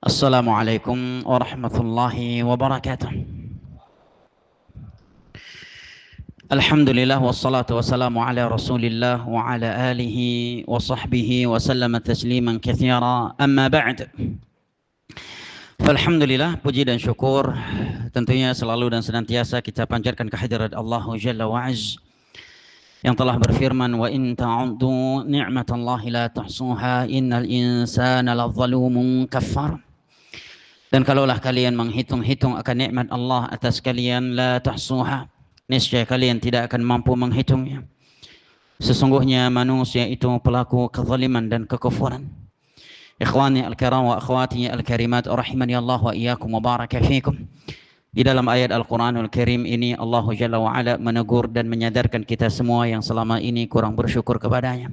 Assalamualaikum warahmatullahi wabarakatuh. Alhamdulillah wassalatu wassalamu ala Rasulillah wa ala alihi wa sahbihi wa sallama tasliman katsira. Amma ba'd. Alhamdulillah, puji dan syukur tentunya selalu dan senantiasa kita panjatkan kehadirat Allah Jalla wa Az yang telah berfirman, wa in ta'uddu ni'matallahi la tuhsuha innal insana ladzalumun kafar. Dan kalaulah kalian menghitung-hitung akan nikmat Allah atas kalian, la tahsuha, niscaya kalian tidak akan mampu menghitungnya. Sesungguhnya manusia itu pelaku kezaliman dan kekufuran. Ikhwani al-kiram wa akhwati al-karimat rahimani Allah wa iyyakum wa baraka fikum. Di dalam ayat Al-Quranul Karim ini Allah Jalla wa Ala menegur dan menyadarkan kita semua yang selama ini kurang bersyukur kepadanya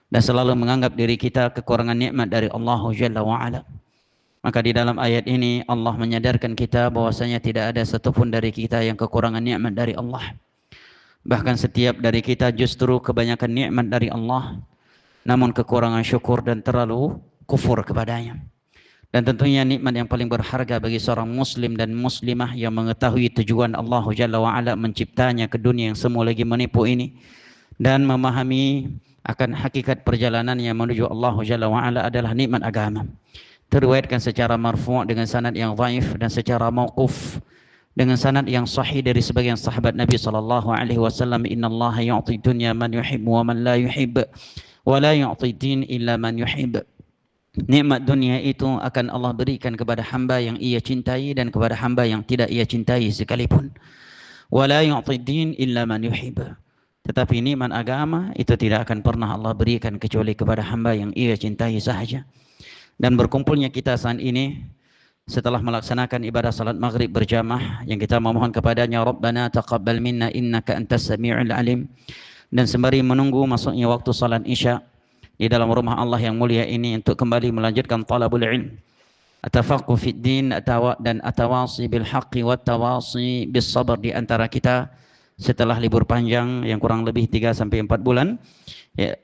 dan selalu menganggap diri kita kekurangan nikmat dari Allah Jalla wa Ala. Maka di dalam ayat ini Allah menyadarkan kita bahwasanya tidak ada satupun dari kita yang kekurangan nikmat dari Allah. Bahkan setiap dari kita justru kebanyakan nikmat dari Allah, namun kekurangan syukur dan terlalu kufur kepadanya. Dan tentunya nikmat yang paling berharga bagi seorang muslim dan muslimah yang mengetahui tujuan Allah Jalla wa Ala menciptanya ke dunia yang semua lagi menipu ini dan memahami akan hakikat perjalanannya menuju Allah Jalla wa Ala adalah nikmat agama. Terriwayatkan secara marfu' dengan sanad yang dhaif dan secara mauquf dengan sanad yang sahih dari sebagian sahabat Nabi sallallahu alaihi wasallam, innallaha yu'ti dunya man yuhibbu wa man la yuhibb wa la yu'ti din illa man yuhibb. Nikmat dunia itu akan Allah berikan kepada hamba yang ia cintai dan kepada hamba yang tidak ia cintai sekalipun. Wa la yu'ti din illa man yuhibb. Tetapi nikmat agama itu tidak akan pernah Allah berikan kecuali kepada hamba yang ia cintai sahaja. Dan berkumpulnya kita saat ini setelah melaksanakan ibadah salat maghrib berjamaah yang kita memohon kepadanya, Rabbana taqabbal minna innaka antas sami'ul alim, dan sembari menunggu masuknya waktu salat isya di dalam rumah Allah yang mulia ini untuk kembali melanjutkan talabul ilm, atafaqquh fid din, dan atawasi bil haqqi wat tawasi bis sabr di antara kita setelah libur panjang yang kurang lebih 3 sampai 4 bulan. Ya,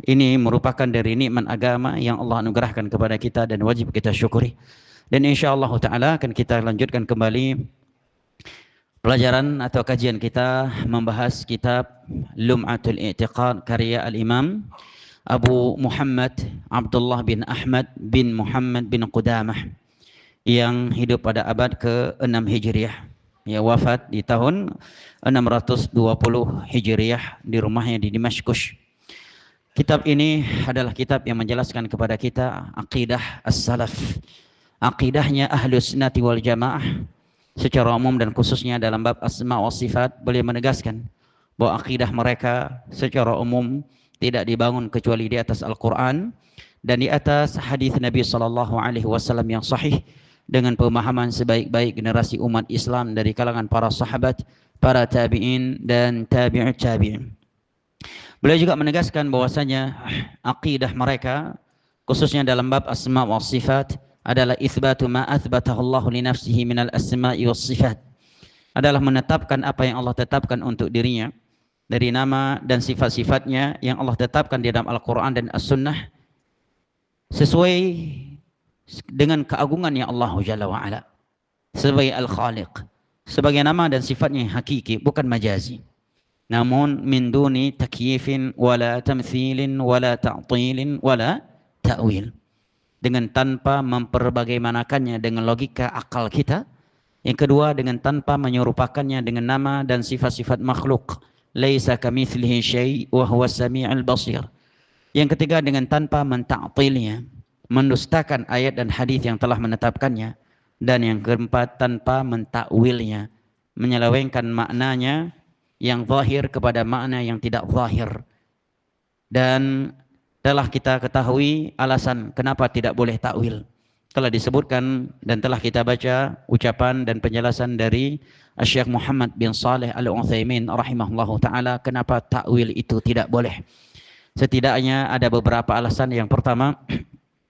ini merupakan dari nikmat agama yang Allah anugerahkan kepada kita dan wajib kita syukuri. Dan insyaallah taala akan kita lanjutkan kembali pelajaran atau kajian kita membahas kitab Lum'atul I'tiqad karya al-Imam Abu Muhammad Abdullah bin Ahmad bin Muhammad bin Qudamah yang hidup pada abad ke-6 Hijriah. Ya, wafat di tahun 620 Hijriah di rumahnya di Damaskus. Kitab ini adalah kitab yang menjelaskan kepada kita akidah as-salaf, akidahnya ahlus sunnati wal jamaah secara umum dan khususnya dalam bab asma wa sifat. Beliau menegaskan bahwa akidah mereka secara umum tidak dibangun kecuali di atas Al-Quran dan di atas hadis Nabi SAW yang sahih dengan pemahaman sebaik-baik generasi umat Islam dari kalangan para sahabat, para tabi'in dan tabi'ut tabi'in. Beliau juga menegaskan bahwasanya akidah mereka khususnya dalam bab asma wa sifat adalah itsbatu ma atsbatahu Allah li nafsihi minal asma'i was sifat, adalah menetapkan apa yang Allah tetapkan untuk dirinya dari nama dan sifat-sifatnya yang Allah tetapkan di dalam Al-Quran dan As-Sunnah sesuai dengan keagungannya Allah Jalla wa'ala sebagai Al-Khaliq, sebagai nama dan sifatnya yang hakiki, bukan majazi. Namun min duni takyifin wala tamthilin wala ta'tilin wala ta'wil, dengan tanpa memperbagaimanakannya dengan logika akal kita. Yang kedua, dengan tanpa menyerupakannya dengan nama dan sifat-sifat makhluk, laisa kamitslihi syai' wa huwas sami'ul basir. Yang ketiga, dengan tanpa menta'tilnya, mendustakan ayat dan hadis yang telah menetapkannya. Dan yang keempat, tanpa mentakwilnya, menyelewengkan maknanya yang zahir kepada makna yang tidak zahir. Dan telah kita ketahui alasan kenapa tidak boleh takwil, telah disebutkan dan telah kita baca ucapan dan penjelasan dari Syekh Muhammad bin Saleh Al-Utsaimin rahimahullahu taala kenapa takwil itu tidak boleh. Setidaknya ada beberapa alasan. Yang pertama,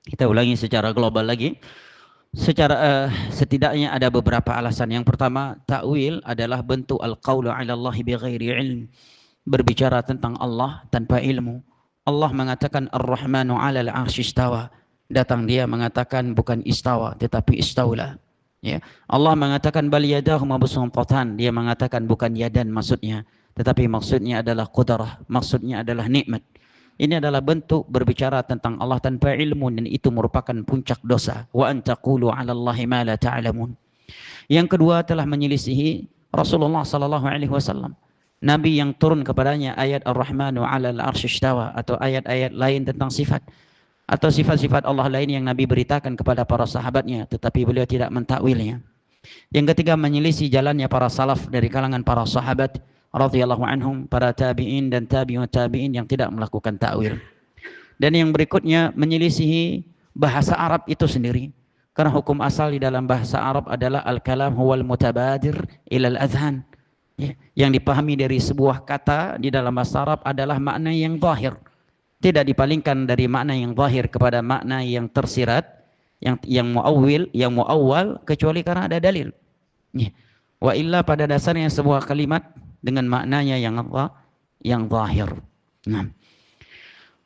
kita ulangi secara global lagi. Setidaknya ada beberapa alasan. Yang pertama, takwil adalah bentuk al-qaulu 'ala Allah bighairi ilm, berbicara tentang Allah tanpa ilmu. Allah mengatakan Ar-Rahmanu 'alal 'arsy istawa. Datang dia mengatakan bukan istawa tetapi istaula. Ya. Allah mengatakan bal yadahu mabsuutatan, dia mengatakan bukan yadan maksudnya, tetapi maksudnya adalah qudrah, maksudnya adalah nikmat. Ini adalah bentuk berbicara tentang Allah tanpa ilmu, dan itu merupakan puncak dosa. Wa an taqulu 'ala Allahi ma la ta'lamun. Yang kedua telah menyelisihi Rasulullah sallallahu alaihi wasallam. Nabi yang turun kepadanya ayat Ar-Rahmanu 'alal 'arsy istawa, atau ayat-ayat lain tentang sifat atau sifat-sifat Allah lain yang Nabi beritakan kepada para sahabatnya, tetapi beliau tidak mentakwilnya. Yang ketiga, menyelisih jalannya para salaf dari kalangan para sahabat radhiyallahu anhum, para tabi'in dan tabi'ut tabi'in yang tidak melakukan takwil. Dan yang berikutnya, menyelisihi bahasa Arab itu sendiri. Karena hukum asal di dalam bahasa Arab adalah al-kalam huwal mutabadir ilal adhan. Ya, yang dipahami dari sebuah kata di dalam bahasa Arab adalah makna yang zahir. Tidak dipalingkan dari makna yang zahir kepada makna yang tersirat, yang muawwal, kecuali karena ada dalil. Ya. Wa illa pada dasarnya sebuah kalimat dengan maknanya yang zahir. Nah.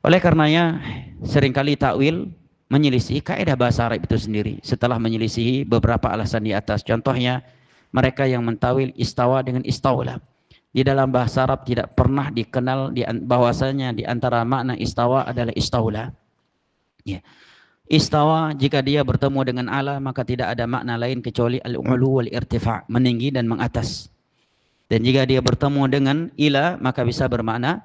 Oleh karenanya seringkali takwil menyelisih kaidah bahasa Arab itu sendiri setelah menyelisihi beberapa alasan di atas. Contohnya, mereka yang mentawil istawa dengan istaula. Di dalam bahasa Arab tidak pernah dikenal bahwasanya di antara makna istawa adalah istaula. Ya. Istawa jika dia bertemu dengan ala, maka tidak ada makna lain kecuali al-ulu wal irtifa', meninggi dan mengatas. Dan jika dia bertemu dengan ila, maka bisa bermakna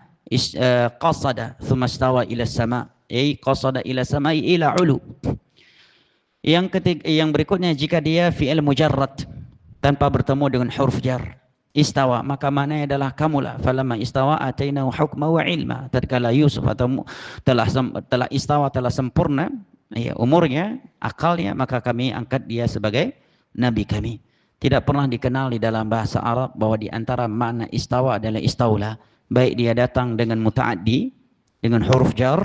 qasada thumma istawa ila sama', qasada ila sama'i ila ulu. Yang berikutnya, jika dia fi'il mujarrad tanpa bertemu dengan huruf jar, istawa, maka maknanya adalah kamula. Falamma istawa atainahu hukma wa ilma. Tatkala Yusuf atau telah istawa, telah sempurna ya, umurnya, akalnya, maka kami angkat dia sebagai nabi kami. Tidak pernah dikenal di dalam bahasa Arab bahwa di antara makna istawa adalah istaula, baik dia datang dengan muta'addi dengan huruf jar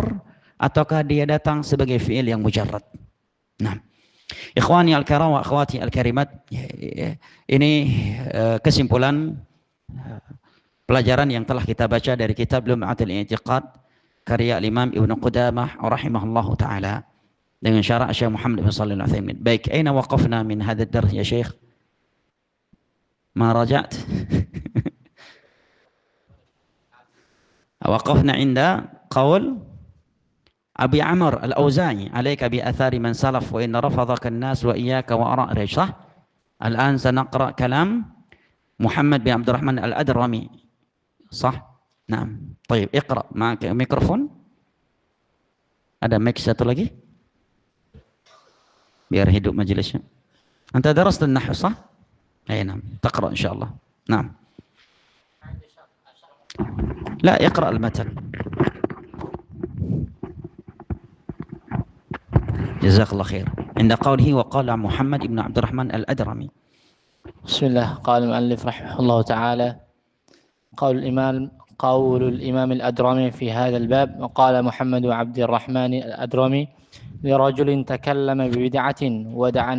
ataukah dia datang sebagai fi'il yang mujarrad. Nah, ikhwani al-karam wa akhwati al-karimat, ini kesimpulan pelajaran yang telah kita baca dari kitab Lum'atul I'tiqad karya Imam Ibnu Qudamah rahimahullahu taala dengan syarah Syekh Muhammad bin Shalih Al-Utsaimin. Baik, aina waqafna min hadha ad-dars ya Syekh? Ma raja'at? Waqafna inda qaul Abi Amr Al-Auza'i, alaika bi athari man salaf wa inna rafadhaka an-nas wa iyyaka wa ara' rajah. Al-an sanaqra kalam Muhammad bin Abdurrahman Al-Adrami. Sah? Naam. Baik, iqra. Ma'ak mikrofon? Ada mic satu lagi? Biar hidup majelisnya. Anta darasta an-nahw, sah? Ay, naam. Taqra insyaallah. Naam. La, iqra al-matan. جزاك الله خير. عند قوله وقال محمد بن عبد الرحمن الأدرمي. بسم الله. قال المؤلف رحمه الله تعالى: قول الإمام الأدرمي في هذا الباب: وقال محمد بن عبد الرحمن الأدرمي لرجل تكلم ببدعة ودعا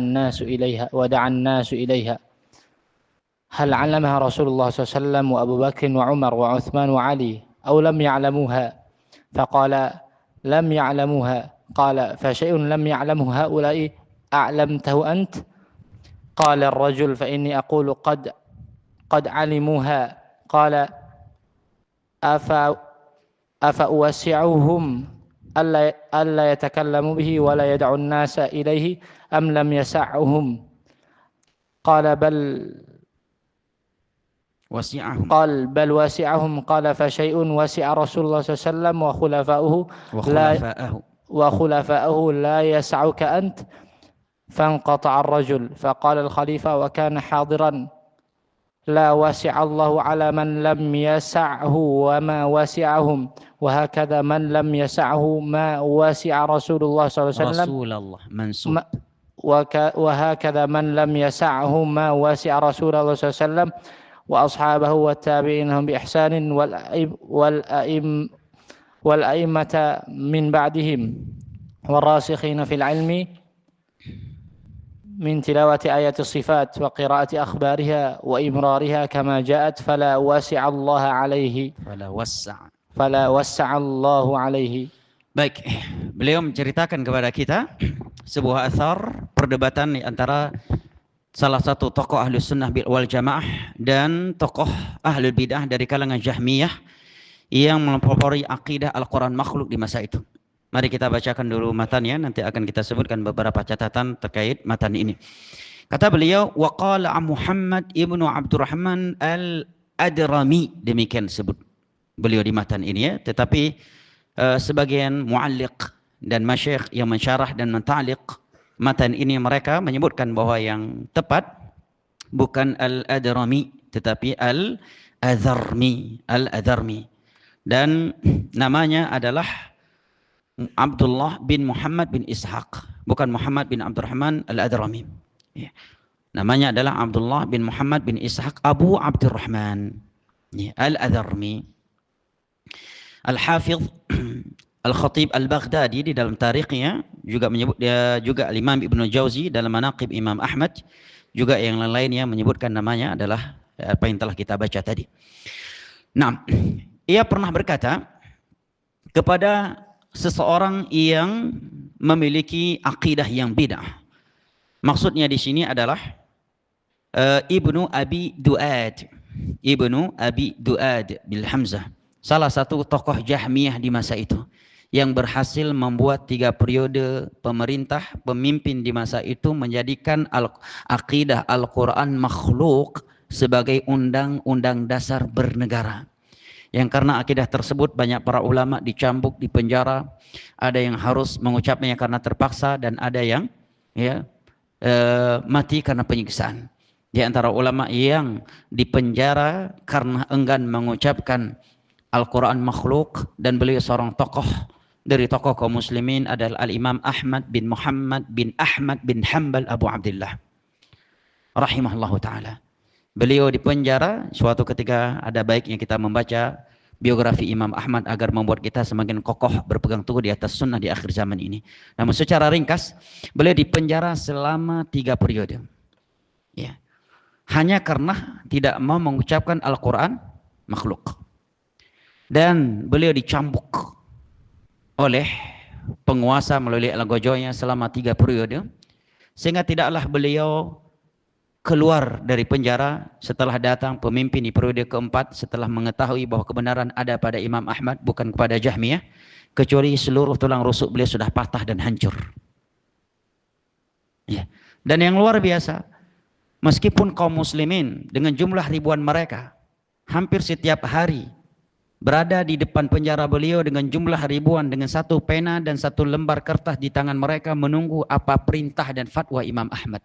الناس إليها هل علمها رسول الله صلى الله عليه وسلم وأبو بكر وعمر وعثمان وعلي أو لم يعلموها؟ فقال: لم يعلموها. قال: فشيء لم يعلمه هؤلاء أعلمته أنت؟ قال الرجل: فإني أقول قد علموها. قال: أفأوسعهم ألا يتكلموا به ولا يدعو الناس إليه أم لم يسعهم؟ قال: بل وسعهم. قال: فشيء وسع رسول الله صلى الله عليه وسلم وخلفاؤه لا يسعك أنت. فانقطع الرجل. فقال الخليفة وكان حاضرا: لا وسع الله على من لم يسعه وما وسعهم، وهكذا من لم يسعه ما وسع رسول الله صلى الله عليه وسلم. رسول الله منسوب. وهكذا من لم يسعه ما وسع رسول الله صلى الله عليه وسلم وأصحابه والتابعين هم بإحسان والأئمة من بعدهم والراسخين في العلم من تلاوة آيات الصفات وقراءة أخبارها وإمرارها كما جاءت فلا وسع الله عليه. فلا وسع الله عليه. Baik, beliau menceritakan kepada kita sebuah athar perdebatan antara salah satu tokoh Ahlus Sunnah wal Jamaah dan tokoh Ahlul Bidah dari kalangan Jahmiyah yang mempelopori akidah Al-Quran makhluk di masa itu. Mari kita bacakan dulu matannya, nanti akan kita sebutkan beberapa catatan terkait matan ini. Kata beliau, waqala Muhammad ibnu Abdurrahman al-Adrami, demikian sebut beliau di matan ini ya, tetapi sebagian mualliq dan masyayikh yang mensyarah dan menta'liq matan ini mereka menyebutkan bahwa yang tepat bukan al-Adrami tetapi al-Adharmi, dan namanya adalah Abdullah bin Muhammad bin Ishaq, bukan Muhammad bin Abdurrahman al-Adrami. Ya. Namanya adalah Abdullah bin Muhammad bin Ishaq Abu Abdurrahman, ya, al-Adharmi. Al-Hafidh Al-Khatib Al-Baghdadi di dalam tarikhnya juga menyebut, dia juga Imam Ibnu Jauzi dalam Manaqib Imam Ahmad, juga yang lain-lainnya menyebutkan namanya adalah apa yang telah kita baca tadi. Nah, ia pernah berkata kepada seseorang yang memiliki akidah yang bid'ah. Maksudnya di sini adalah Ibnu Abi Duad bil Hamzah, salah satu tokoh Jahmiyah di masa itu yang berhasil membuat 3 periode pemimpin di masa itu menjadikan akidah Al-Quran makhluk sebagai undang-undang dasar bernegara. Yang karena akidah tersebut banyak para ulama dicambuk, dipenjara, ada yang harus mengucapnya karena terpaksa dan ada yang mati karena penyiksaan. Di antara ulama yang dipenjara karena enggan mengucapkan Al-Quran makhluk dan beliau seorang tokoh dari tokoh kaum muslimin adalah Al-Imam Ahmad bin Muhammad bin Ahmad bin Hanbal Abu Abdullah rahimahullahu ta'ala. Beliau dipenjara suatu ketika, ada baiknya kita membaca biografi Imam Ahmad agar membuat kita semakin kokoh berpegang teguh di atas sunnah di akhir zaman ini. Namun secara ringkas, beliau dipenjara selama 3 periode. Ya. Hanya karena tidak mau mengucapkan Al-Quran makhluk. Dan beliau dicambuk oleh penguasa melalui algojonya selama 3 periode, sehingga tidaklah beliau keluar dari penjara setelah datang pemimpin di periode keempat, setelah mengetahui bahwa kebenaran ada pada Imam Ahmad bukan kepada Jahmiyah, kecuali seluruh tulang rusuk beliau sudah patah dan hancur. Ya. Dan yang luar biasa, meskipun kaum muslimin dengan jumlah ribuan mereka hampir setiap hari berada di depan penjara beliau dengan jumlah ribuan, dengan 1 pena dan 1 lembar kertas di tangan mereka menunggu apa perintah dan fatwa Imam Ahmad.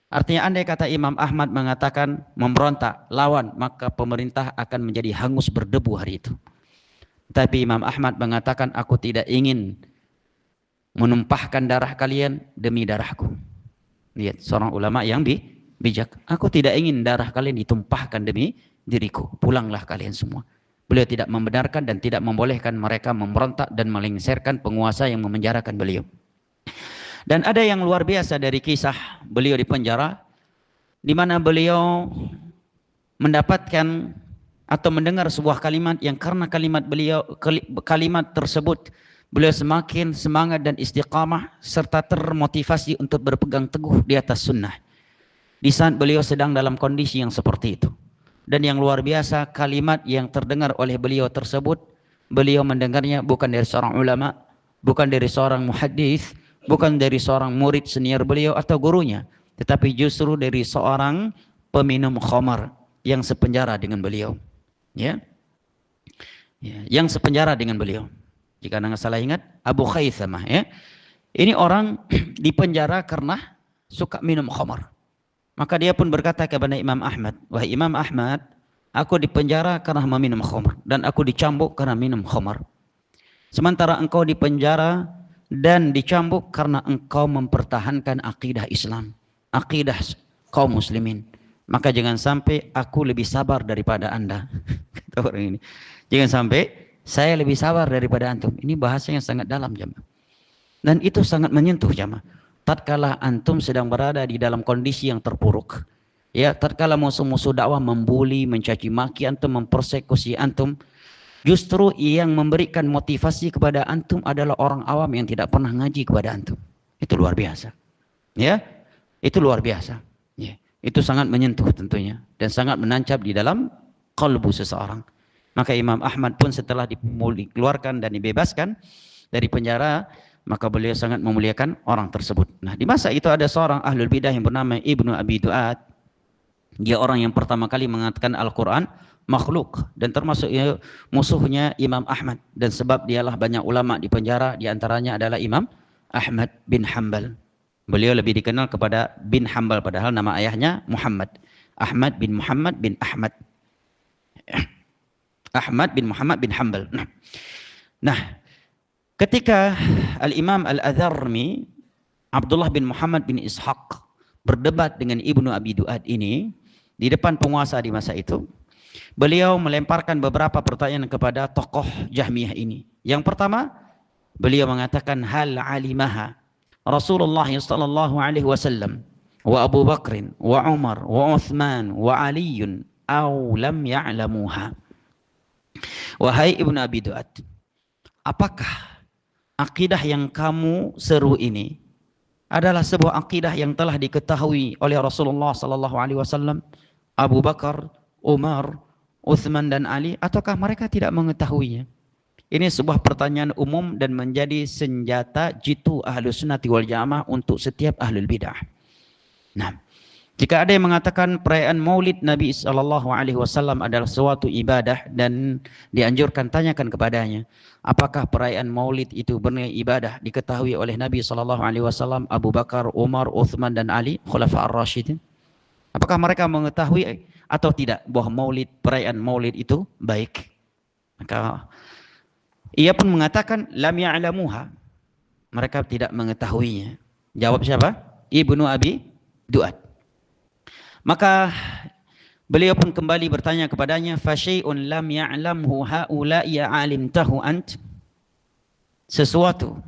Artinya andai kata Imam Ahmad mengatakan memberontak, lawan, maka pemerintah akan menjadi hangus berdebu hari itu. Tapi Imam Ahmad mengatakan, aku tidak ingin menumpahkan darah kalian demi darahku. Lihat, seorang ulama yang bijak. Aku tidak ingin darah kalian ditumpahkan demi diriku. Pulanglah kalian semua. Beliau tidak membenarkan dan tidak membolehkan mereka memberontak dan melengsarkan penguasa yang memenjarakan beliau. Dan ada yang luar biasa dari kisah beliau di penjara, di mana beliau mendapatkan atau mendengar sebuah kalimat yang karena kalimat tersebut beliau semakin semangat dan istiqamah serta termotivasi untuk berpegang teguh di atas sunnah. Di saat beliau sedang dalam kondisi yang seperti itu. Dan yang luar biasa, kalimat yang terdengar oleh beliau tersebut, beliau mendengarnya bukan dari seorang ulama, bukan dari seorang muhaddits, bukan dari seorang murid senior beliau atau gurunya, tetapi justru dari seorang peminum khamar yang sepenjara dengan beliau. Ya, yang sepenjara dengan beliau. Jika anda salah ingat, Abu Khaythamah. Ya, ini orang dipenjara karena suka minum khamar. Maka dia pun berkata kepada Imam Ahmad, wahai Imam Ahmad, aku dipenjara karena meminum khamar dan aku dicambuk karena minum khamar. Sementara engkau dipenjara dan dicambuk karena engkau mempertahankan akidah Islam, akidah kaum muslimin. Maka jangan sampai aku lebih sabar daripada anda. Kata orang ini. Jangan sampai saya lebih sabar daripada antum. Ini bahasanya sangat dalam, jemaah. Dan itu sangat menyentuh, jemaah. Tatkala antum sedang berada di dalam kondisi yang terpuruk, ya, tatkala musuh-musuh dakwah membuli, mencaci maki antum, mempersekusi antum, Justru yang memberikan motivasi kepada antum adalah orang awam yang tidak pernah ngaji kepada antum. Itu luar biasa. Ya, itu luar biasa. Ya, itu sangat menyentuh tentunya dan sangat menancap di dalam kalbu seseorang. Maka Imam Ahmad pun setelah dikeluarkan dan dibebaskan dari penjara, maka beliau sangat memuliakan orang tersebut. Nah, di masa itu ada seorang ahlul bidah yang bernama Ibnu Abi Duat. Dia orang yang pertama kali mengatakan Al-Quran makhluk dan termasuk musuhnya Imam Ahmad, dan sebab dialah banyak ulama di penjara, di antaranya adalah Imam Ahmad bin Hanbal. Beliau lebih dikenal kepada bin Hanbal padahal nama ayahnya Muhammad. Ahmad bin Muhammad bin Ahmad. Ahmad bin Muhammad bin Hanbal. Nah, ketika Al-Imam Al-Adharmi, Abdullah bin Muhammad bin Ishaq berdebat dengan Ibnu Abi Duat ini di depan penguasa di masa itu, beliau melemparkan beberapa pertanyaan kepada tokoh Jahmiyah ini. Yang pertama, beliau mengatakan hal alimaha Rasulullah sallallahu alaihi wasallam wa Abu Bakr wa Umar wa Uthman wa Ali aw lam ya'lamuha. Wahai Ibnu Abi Duat, apakah akidah yang kamu seru ini adalah sebuah akidah yang telah diketahui oleh Rasulullah sallallahu alaihi wasallam, Abu Bakar, Umar, Uthman dan Ali, ataukah mereka tidak mengetahuinya? Ini sebuah pertanyaan umum dan menjadi senjata jitu Ahlus Sunnati wal Jamaah untuk setiap ahlul bidah. Nah, jika ada yang mengatakan perayaan Maulid Nabi sallallahu alaihi wasallam adalah suatu ibadah dan dianjurkan, tanyakan kepadanya, apakah perayaan Maulid itu bernilai ibadah diketahui oleh Nabi sallallahu alaihi wasallam, Abu Bakar, Umar, Uthman dan Ali, Khulafa ar-Rasyidin? Apakah mereka mengetahui atau tidak bahwa Maulid, perayaan Maulid itu baik? Maka ia pun mengatakan lam ya'lamuha, mereka tidak mengetahuinya. Jawab siapa? Ibnu Abi Duat. Maka beliau pun kembali bertanya kepadanya, fa syai'un lam ya'lamhu haula'i alimtahu ant, sesuatu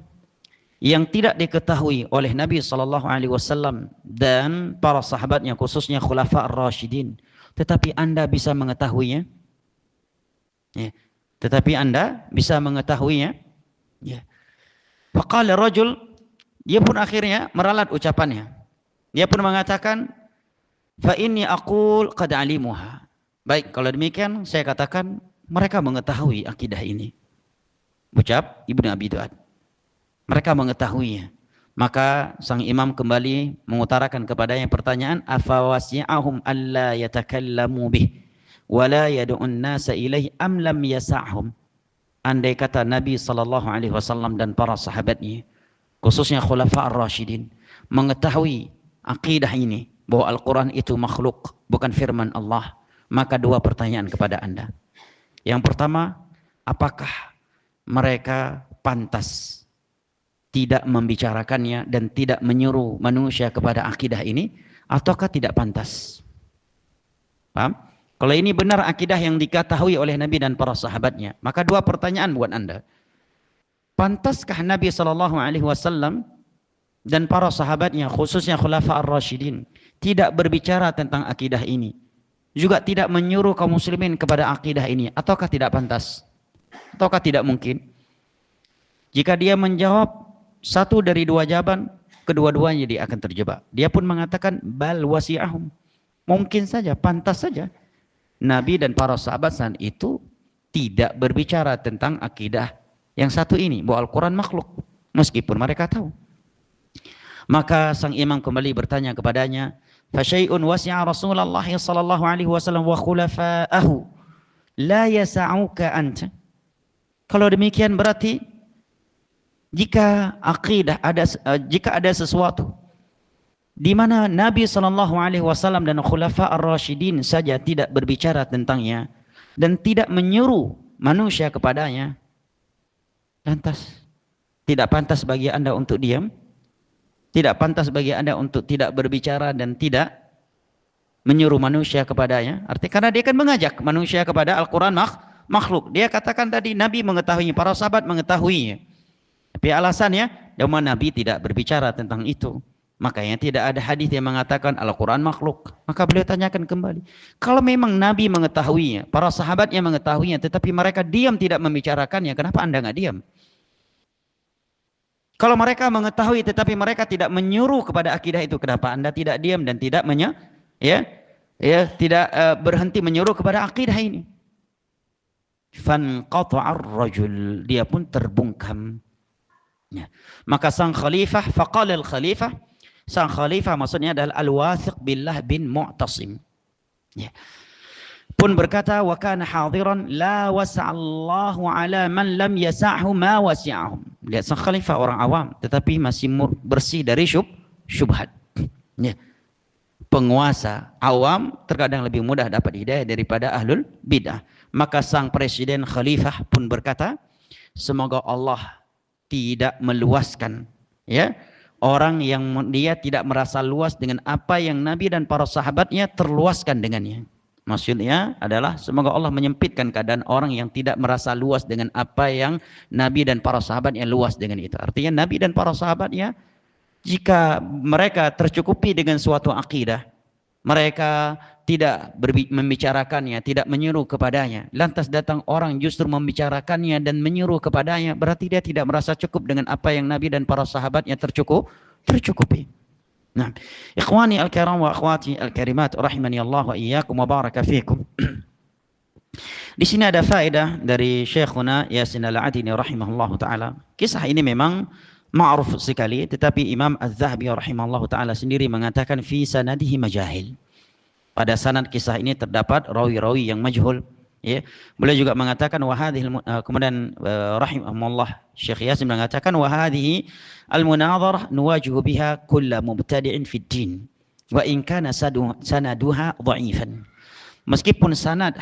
yang tidak diketahui oleh Nabi sallallahu alaihi wasallam dan para sahabatnya, khususnya Khulafa ar-Rasyidin, tetapi Anda bisa mengetahuinya. Ya. Tetapi Anda bisa mengetahuinya. Ya. Faqala rajul, dia pun akhirnya meralat ucapannya. Dia pun mengatakan, fa inni aqul qad alimuha. Baik, kalau demikian saya katakan mereka mengetahui akidah ini. Ucap Ibnu Abi Duat. Mereka mengetahuinya. Maka sang imam kembali mengutarakan kepadanya pertanyaan, afa wasi'ahum alla yatakallamu bih wala yad'un nasa ilaihi am lam yasa'hum. Andai kata Nabi sallallahu alaihi wasallam dan para sahabatnya, khususnya Khulafa ar-Rasyidin, mengetahui akidah ini bahwa Al-Quran itu makhluk, bukan firman Allah, maka dua pertanyaan kepada Anda. Yang pertama, apakah mereka pantas tidak membicarakannya dan tidak menyuruh manusia kepada akidah ini, ataukah tidak pantas? Paham? Kalau ini benar akidah yang diketahui oleh Nabi dan para sahabatnya, maka dua pertanyaan buat Anda. Pantaskah Nabi SAW dan para sahabatnya, khususnya Khulafa ar-Rasyidin, tidak berbicara tentang akidah ini, juga tidak menyuruh kaum muslimin kepada akidah ini, ataukah tidak pantas? Ataukah tidak mungkin? Jika dia menjawab satu dari dua jawaban, kedua-duanya dia akan terjebak. Dia pun mengatakan bal wasi'ahum, mungkin saja, pantas saja Nabi dan para sahabat saat itu tidak berbicara tentang akidah yang satu ini, bahwa Al-Quran makhluk, meskipun mereka tahu. Maka sang imam kembali bertanya kepadanya, fa syai'un wasi'a Rasulullah sallallahu alaihi wasallam wa khulafa'ahu la yasa'uka anta. Kalau demikian berarti jika ada sesuatu di mana Nabi SAW dan Khulafa ar-Rasyidin saja tidak berbicara tentangnya dan tidak menyuruh manusia kepadanya, lantas tidak pantas bagi Anda untuk diam? Tidak pantas bagi Anda untuk tidak berbicara dan tidak menyuruh manusia kepadanya? Artinya karena dia akan mengajak manusia kepada Al-Quran makhluk. Dia katakan tadi Nabi mengetahuinya, para sahabat mengetahuinya. Tapi alasannya, Nabi tidak berbicara tentang itu. Makanya tidak ada hadis yang mengatakan Al-Quran makhluk. Maka beliau tanyakan kembali. Kalau memang Nabi mengetahuinya, para sahabatnya mengetahuinya, tetapi mereka diam tidak membicarakannya, kenapa Anda nggak diam? Kalau mereka mengetahui tetapi mereka tidak menyuruh kepada akidah itu, kenapa Anda tidak diam dan tidak tidak berhenti menyuruh kepada akidah ini? Fanqata'ar rajul, dia pun terbungkam. Ya. Maka sang khalifah, faqala al-khalifah, sang khalifah maksudnya adalah al-wathiq billah bin Mu'tasim. Ya. Pun berkata, wa kana hadiran la wasa'allahu ala man lam yasa'hu ma wasi'ahum. Lihat, sang khalifah orang awam tetapi masih bersih dari syubhat. Ya. Penguasa awam terkadang lebih mudah dapat hidayah daripada ahlul bid'ah. Maka sang presiden khalifah pun berkata, semoga Allah tidak meluaskan ya orang yang dia tidak merasa luas dengan apa yang Nabi dan para sahabatnya terluaskan dengannya. Maksudnya adalah semoga Allah menyempitkan keadaan orang yang tidak merasa luas dengan apa yang Nabi dan para sahabatnya luas dengan itu. Artinya Nabi dan para sahabatnya, jika mereka tercukupi dengan suatu akidah, mereka tidak membicarakannya, tidak menyuruh kepadanya. Lantas datang orang justru membicarakannya dan menyuruh kepadanya, berarti dia tidak merasa cukup dengan apa yang Nabi dan para sahabatnya tercukupi. Nah, ikhwani al-kiram wa akhwati al-karimat rahimani Allah wa iyyakum wa baraka fikum. Di sini ada faedah dari Syekhuna Yasin Al-Adini rahimahullahu taala. Kisah ini memang ma'ruf sekali, tetapi Imam Az-Zahabi rahimahullahu taala sendiri mengatakan fi sanadihi majahil. Pada sanad kisah ini terdapat rawi-rawi yang majhul. Ya. Beliau juga mengatakan kemudian rahimahullah Syekh Yasin mengatakan wa hadhihi al-munadharah nuwajihu biha kulla mubtadi'in fid din wa in kana sanaduha dha'ifan. Meskipun sanad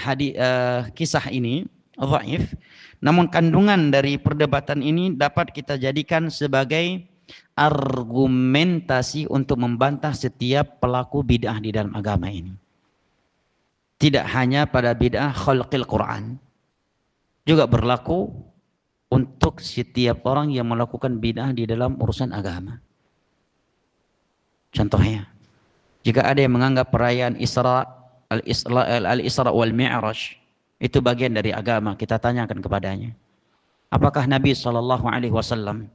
kisah ini dhaif, namun kandungan dari perdebatan ini dapat kita jadikan sebagai argumentasi untuk membantah setiap pelaku bid'ah di dalam agama ini. Tidak hanya pada bid'ah khalqil Quran, juga berlaku untuk setiap orang yang melakukan bid'ah di dalam urusan agama. Contohnya, jika ada yang menganggap perayaan Al-Isra wal Mi'raj itu bagian dari agama, kita tanyakan kepadanya, apakah Nabi SAW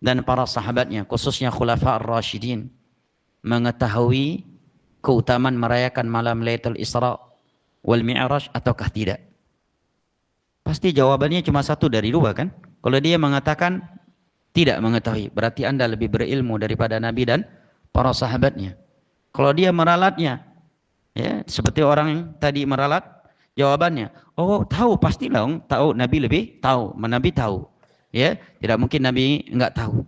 dan para sahabatnya, khususnya Khulafa ar-Rashidin, mengetahui keutamaan merayakan malam Lailatul Isra wal Mi'raj ataukah tidak? Pasti jawabannya cuma satu dari dua kan? Kalau dia mengatakan tidak mengetahui, berarti Anda lebih berilmu daripada Nabi dan para sahabatnya. Kalau dia meralatnya, ya seperti orang yang tadi meralat, jawabannya, oh tahu, pastilah tahu, Nabi lebih tahu, Nabi tahu. Ya, tidak mungkin Nabi enggak tahu.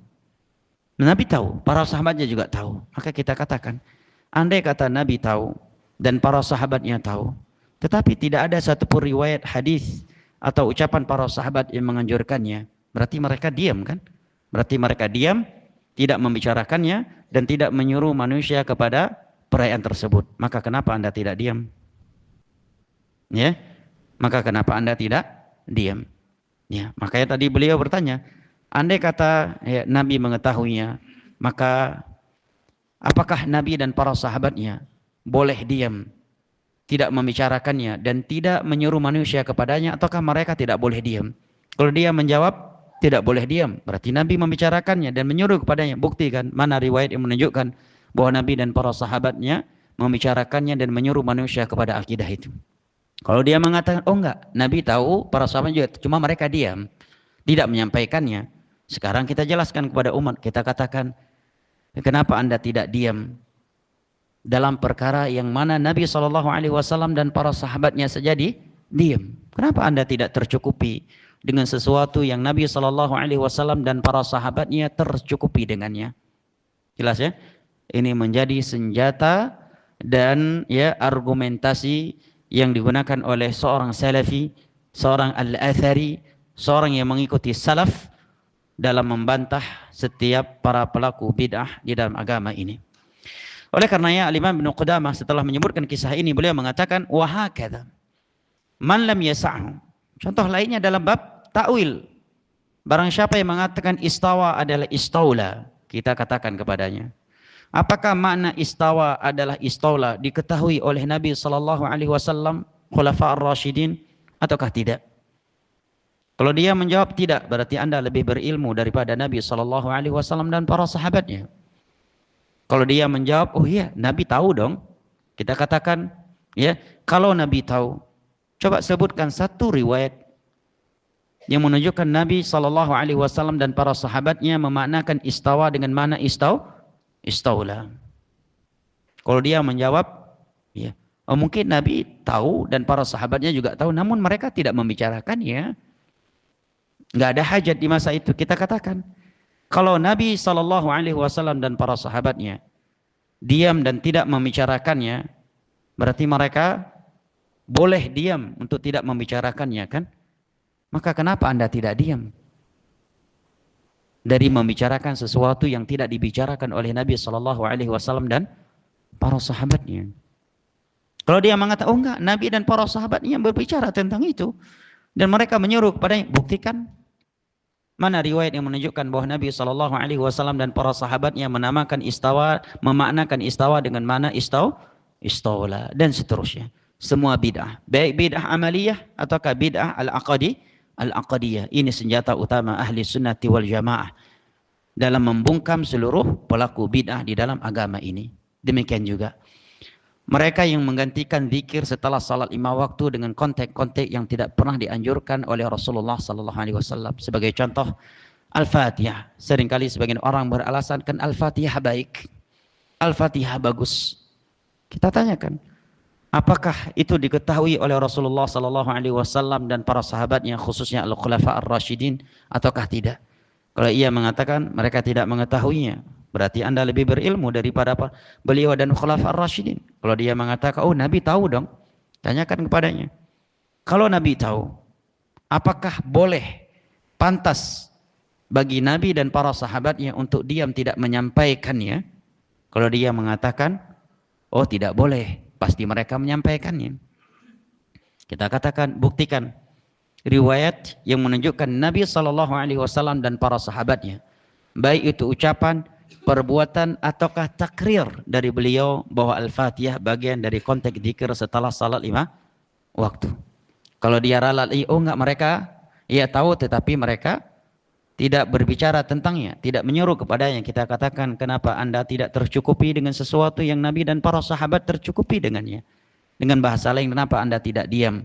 Nabi tahu, para sahabatnya juga tahu. Maka kita katakan, andai kata Nabi tahu dan para sahabatnya tahu, tetapi tidak ada satupun riwayat hadis atau ucapan para sahabat yang menganjurkannya, berarti mereka diam kan? Berarti mereka diam, tidak membicarakannya dan tidak menyuruh manusia kepada perayaan tersebut. Maka kenapa Anda tidak diam? Ya, maka kenapa Anda tidak diam? Ya, makanya tadi beliau bertanya, andai kata ya, Nabi mengetahuinya, maka apakah Nabi dan para sahabatnya boleh diam, tidak membicarakannya dan tidak menyuruh manusia kepadanya, ataukah mereka tidak boleh diam? Kalau dia menjawab tidak boleh diam, berarti Nabi membicarakannya dan menyuruh kepadanya. Buktikan mana riwayat yang menunjukkan bahwa Nabi dan para sahabatnya membicarakannya dan menyuruh manusia kepada akidah itu. Kalau dia mengatakan, oh enggak, Nabi tahu, para sahabat juga, cuma mereka diam, tidak menyampaikannya. Sekarang kita jelaskan kepada umat, kita katakan, kenapa Anda tidak diam dalam perkara yang mana Nabi SAW dan para sahabatnya saja diam? Kenapa Anda tidak tercukupi dengan sesuatu yang Nabi SAW dan para sahabatnya tercukupi dengannya? Jelas ya? Ini menjadi senjata dan ya argumentasi yang digunakan oleh seorang salafi, seorang al-athari, seorang yang mengikuti salaf dalam membantah setiap para pelaku bid'ah di dalam agama ini. Oleh karenanya Al-Imam Ibnu Qudamah setelah menyebutkan kisah ini, beliau mengatakan wa hakadha man lam yas'ahu. Contoh lainnya dalam bab ta'wil. Barang siapa yang mengatakan istawa adalah istaula, kita katakan kepadanya, Apakah makna istawa adalah istaula diketahui oleh Nabi sallallahu alaihi wasallam, khulafa ar-rasyidin, ataukah tidak? Kalau dia menjawab tidak, berarti Anda lebih berilmu daripada Nabi sallallahu alaihi wasallam dan para sahabatnya. Kalau dia menjawab, oh iya, Nabi tahu dong. Kita katakan, ya, kalau Nabi tahu, coba sebutkan satu riwayat yang menunjukkan Nabi sallallahu alaihi wasallam dan para sahabatnya memaknakan istawa dengan mana istaula. Kalau dia menjawab, ya, oh mungkin Nabi tahu dan para sahabatnya juga tahu, namun mereka tidak membicarakannya. Nggak ada hajat di masa itu. Kita katakan, kalau Nabi sallallahu alaihi wasallam dan para sahabatnya diam dan tidak membicarakannya, berarti mereka boleh diam untuk tidak membicarakannya, kan? Maka kenapa Anda tidak diam dari membicarakan sesuatu yang tidak dibicarakan oleh Nabi sallallahu alaihi wasallam dan para sahabatnya? Kalau dia mengatakan, oh enggak, Nabi dan para sahabatnya berbicara tentang itu dan mereka menyuruh kepadanya, buktikan. Mana riwayat yang menunjukkan bahwa Nabi sallallahu alaihi wasallam dan para sahabatnya menamakan istawa, memaknakan istawa dengan mana istaula dan seterusnya. Semua bid'ah, baik bid'ah amaliyah ataukah bid'ah al-aqdiyah. Ini senjata utama ahli sunnati wal jamaah dalam membungkam seluruh pelaku bid'ah di dalam agama ini. Demikian juga mereka yang menggantikan zikir setelah salat 5 waktu dengan konteks-konteks yang tidak pernah dianjurkan oleh Rasulullah sallallahu alaihi wasallam. Sebagai contoh, Al-Fatihah. Seringkali sebagian orang beralasan kan Al-Fatihah baik, Al-Fatihah bagus. Kita tanyakan, apakah itu diketahui oleh Rasulullah sallallahu alaihi wasallam dan para sahabatnya, khususnya al-khulafa ar-rasyidin, ataukah tidak? Kalau ia mengatakan mereka tidak mengetahuinya, berarti Anda lebih berilmu daripada beliau dan khulafa ar-rasyidin. Kalau dia mengatakan, oh Nabi tahu dong, tanyakan kepadanya. Kalau Nabi tahu, apakah boleh, pantas bagi Nabi dan para sahabatnya untuk diam tidak menyampaikannya? Kalau dia mengatakan, oh tidak boleh, pasti mereka menyampaikannya. Kita katakan, buktikan riwayat yang menunjukkan Nabi sallallahu alaihi wasallam dan para sahabatnya, baik itu ucapan, perbuatan ataukah takrir dari beliau bahwa Al-Fatihah bagian dari konteks zikir setelah salat 5 waktu. Kalau dia ralat, oh enggak, mereka ya tahu tetapi mereka tidak berbicara tentangnya, tidak menyuruh kepadanya. Kita katakan, kenapa Anda tidak tercukupi dengan sesuatu yang Nabi dan para sahabat tercukupi dengannya? Dengan bahasa lain, kenapa Anda tidak diam?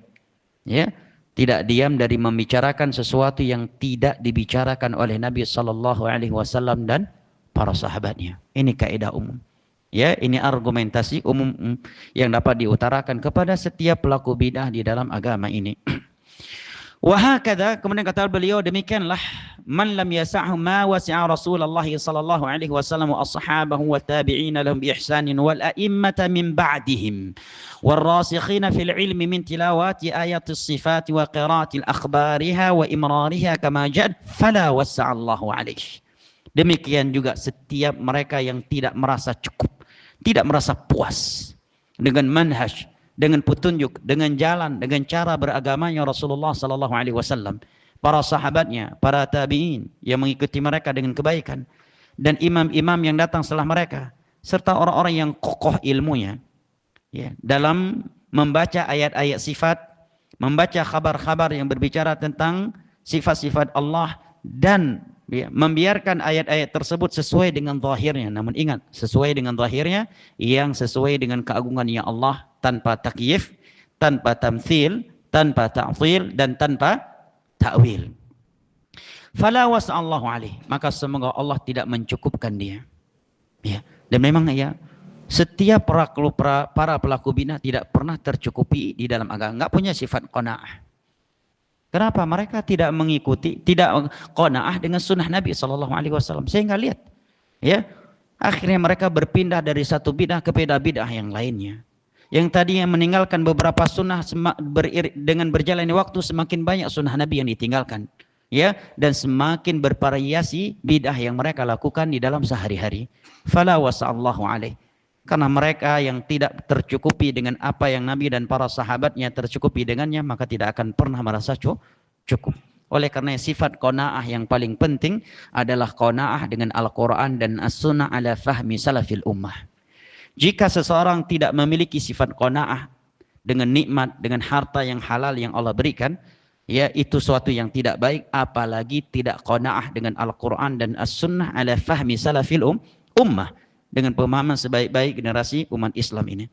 Ya, tidak diam dari membicarakan sesuatu yang tidak dibicarakan oleh Nabi sallallahu alaihi wasallam dan para sahabatnya. Ini kaidah umum. Ya, ini argumentasi umum yang dapat diutarakan kepada setiap pelaku bidah di dalam agama ini. Wahakadha, kemudian kata beliau, demikianlah man lam yasa'hu ma wasi'a Rasulullah sallallahu alaihi wasallam wa ashabahu wa tabi'ina lahum bi ihsanin wal a'immata min ba'dihim wal rasikhina fil ilmi min tilawati ayati sifat wa qira'ati al-akhbariha wa imrariha kama jad fala wasa'a Allahu alaihi. Demikian juga setiap mereka yang tidak merasa cukup, tidak merasa puas dengan manhaj, dengan petunjuk, dengan jalan, dengan cara beragamanya Rasulullah sallallahu alaihi wasallam, para sahabatnya, para tabi'in yang mengikuti mereka dengan kebaikan, dan imam-imam yang datang setelah mereka, serta orang-orang yang kokoh ilmunya, ya, dalam membaca ayat-ayat sifat, membaca kabar-kabar yang berbicara tentang sifat-sifat Allah, dan ya, membiarkan ayat-ayat tersebut sesuai dengan zahirnya. Namun ingat, sesuai dengan zahirnya yang sesuai dengan keagungannya Allah, tanpa takyif, tanpa tamthil, tanpa ta'til, dan tanpa ta'wil. Fala wasa'allahu alaih, maka semoga Allah tidak mencukupkan dia. Ya, dan memang ya, setiap para pelaku bidah tidak pernah tercukupi di dalam agama, enggak punya sifat qanaah. Kenapa? Mereka tidak mengikuti, tidak qanaah dengan sunnah Nabi sallallahu alaihi wasallam. Sehingga lihat, ya, akhirnya mereka berpindah dari satu bidah ke bidah yang lainnya. Yang tadinya meninggalkan beberapa sunnah, dengan berjalannya waktu semakin banyak sunnah Nabi yang ditinggalkan, ya, dan semakin bervariasi bidah yang mereka lakukan di dalam sehari-hari. Fala wasa'allahu alaih, karena mereka yang tidak tercukupi dengan apa yang Nabi dan para sahabatnya tercukupi dengannya, maka tidak akan pernah merasa cukup. Oleh karena sifat qanaah yang paling penting adalah qanaah dengan Al-Quran dan As-Sunnah ala fahmi salafil ummah. Jika seseorang tidak memiliki sifat qanaah dengan nikmat, dengan harta yang halal yang Allah berikan, ya itu suatu yang tidak baik, apalagi tidak qanaah dengan Al-Quran dan As-Sunnah ala fahmi salafil ummah, dengan pemahaman sebaik-baik generasi umat Islam ini.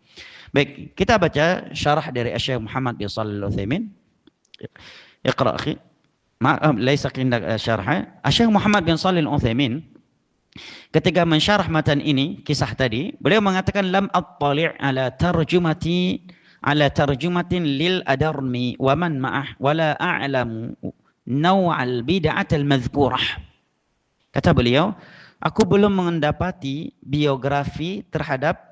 Baik, kita baca syarah dari Syekh Muhammad bin Shalih Al-Utsaimin. Iqra akhi. Laisa indak syarah. Syekh Muhammad bin Shalih Al-Utsaimin ketika mensyarah matan ini, kisah tadi, beliau mengatakan lam attali' ala tarjumatin lil adarmi wa man ma'ah wala a'lamu naw'al bid'atal madhkurah. Kata beliau, aku belum mendapati biografi terhadap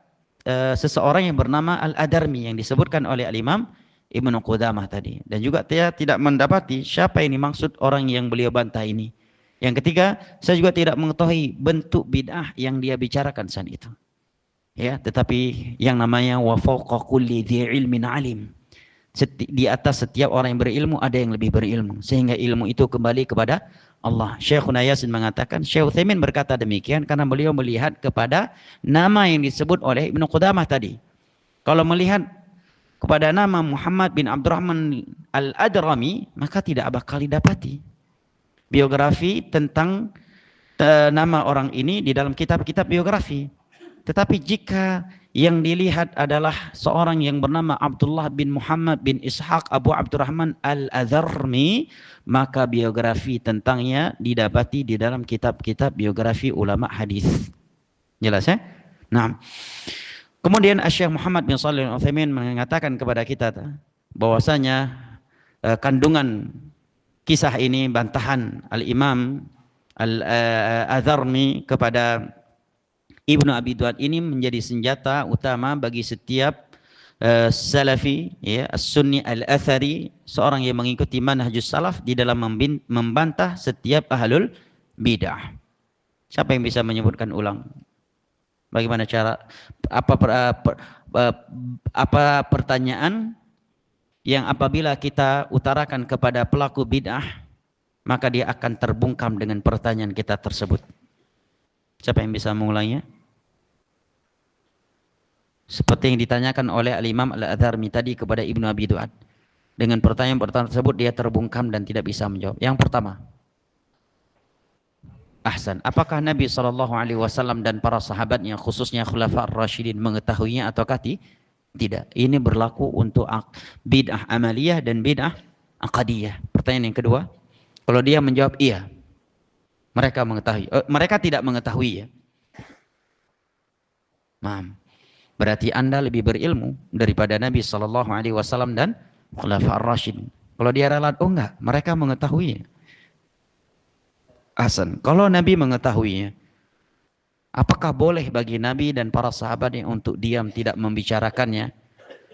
seseorang yang bernama Al-Adarmi yang disebutkan oleh Al-Imam Ibnu Qudamah tadi. Dan juga dia tidak mendapati siapa ini maksud orang yang beliau bantah ini. Yang ketiga, saya juga tidak mengetahui bentuk bid'ah yang dia bicarakan saat itu. Ya, tetapi yang namanya wa fawqa kulli dzi ilmin alim. Di atas setiap orang yang berilmu ada yang lebih berilmu, sehingga ilmu itu kembali kepada Allah. Syekhuna Yasin mengatakan, Syekh Utsaimin berkata demikian karena beliau melihat kepada nama yang disebut oleh Ibnu Qudamah tadi. Kalau melihat kepada nama Muhammad bin Abdurrahman Al-Adrami, maka tidak bakal didapati biografi tentang nama orang ini di dalam kitab-kitab biografi. Tetapi jika yang dilihat adalah seorang yang bernama Abdullah bin Muhammad bin Ishaq Abu Abdurrahman Al-Adrami, maka biografi tentangnya didapati di dalam kitab-kitab biografi ulama hadis. Jelas ya? Nah, kemudian Syekh Muhammad bin Shalih Al-Utsaimin mengatakan kepada kita bahwasanya kandungan kisah ini, bantahan Al-Imam Al-Adrami kepada Ibnu Abi Duad ini menjadi senjata utama bagi setiap salafi, ya, as-sunni al-athari, seorang yang mengikuti manhajus salaf di dalam membantah setiap ahlul bid'ah. Siapa yang bisa menyebutkan ulang? Bagaimana cara, apa pertanyaan yang apabila kita utarakan kepada pelaku bid'ah, maka dia akan terbungkam dengan pertanyaan kita tersebut. Siapa yang bisa mengulanginya? Seperti yang ditanyakan oleh Al-Imam Al-Adrami tadi kepada Ibnu Abi Duad. Dengan pertanyaan-pertanyaan tersebut dia terbungkam dan tidak bisa menjawab. Yang pertama, ahsan, apakah Nabi SAW dan para sahabatnya, khususnya Khulafa ar-Rasyidin, mengetahuinya ataukah tidak? Ini berlaku untuk bid'ah amaliyah dan bid'ah aqadiyah. Pertanyaan yang kedua, kalau dia menjawab iya, mereka mengetahui. Mereka tidak mengetahui, ya. Berarti Anda lebih berilmu daripada Nabi SAW dan Khulafa ar-Rasyidin. Kalau dia ralat, oh enggak, mereka mengetahuinya. Hasan, kalau Nabi mengetahuinya, apakah boleh bagi Nabi dan para sahabatnya untuk diam, tidak membicarakannya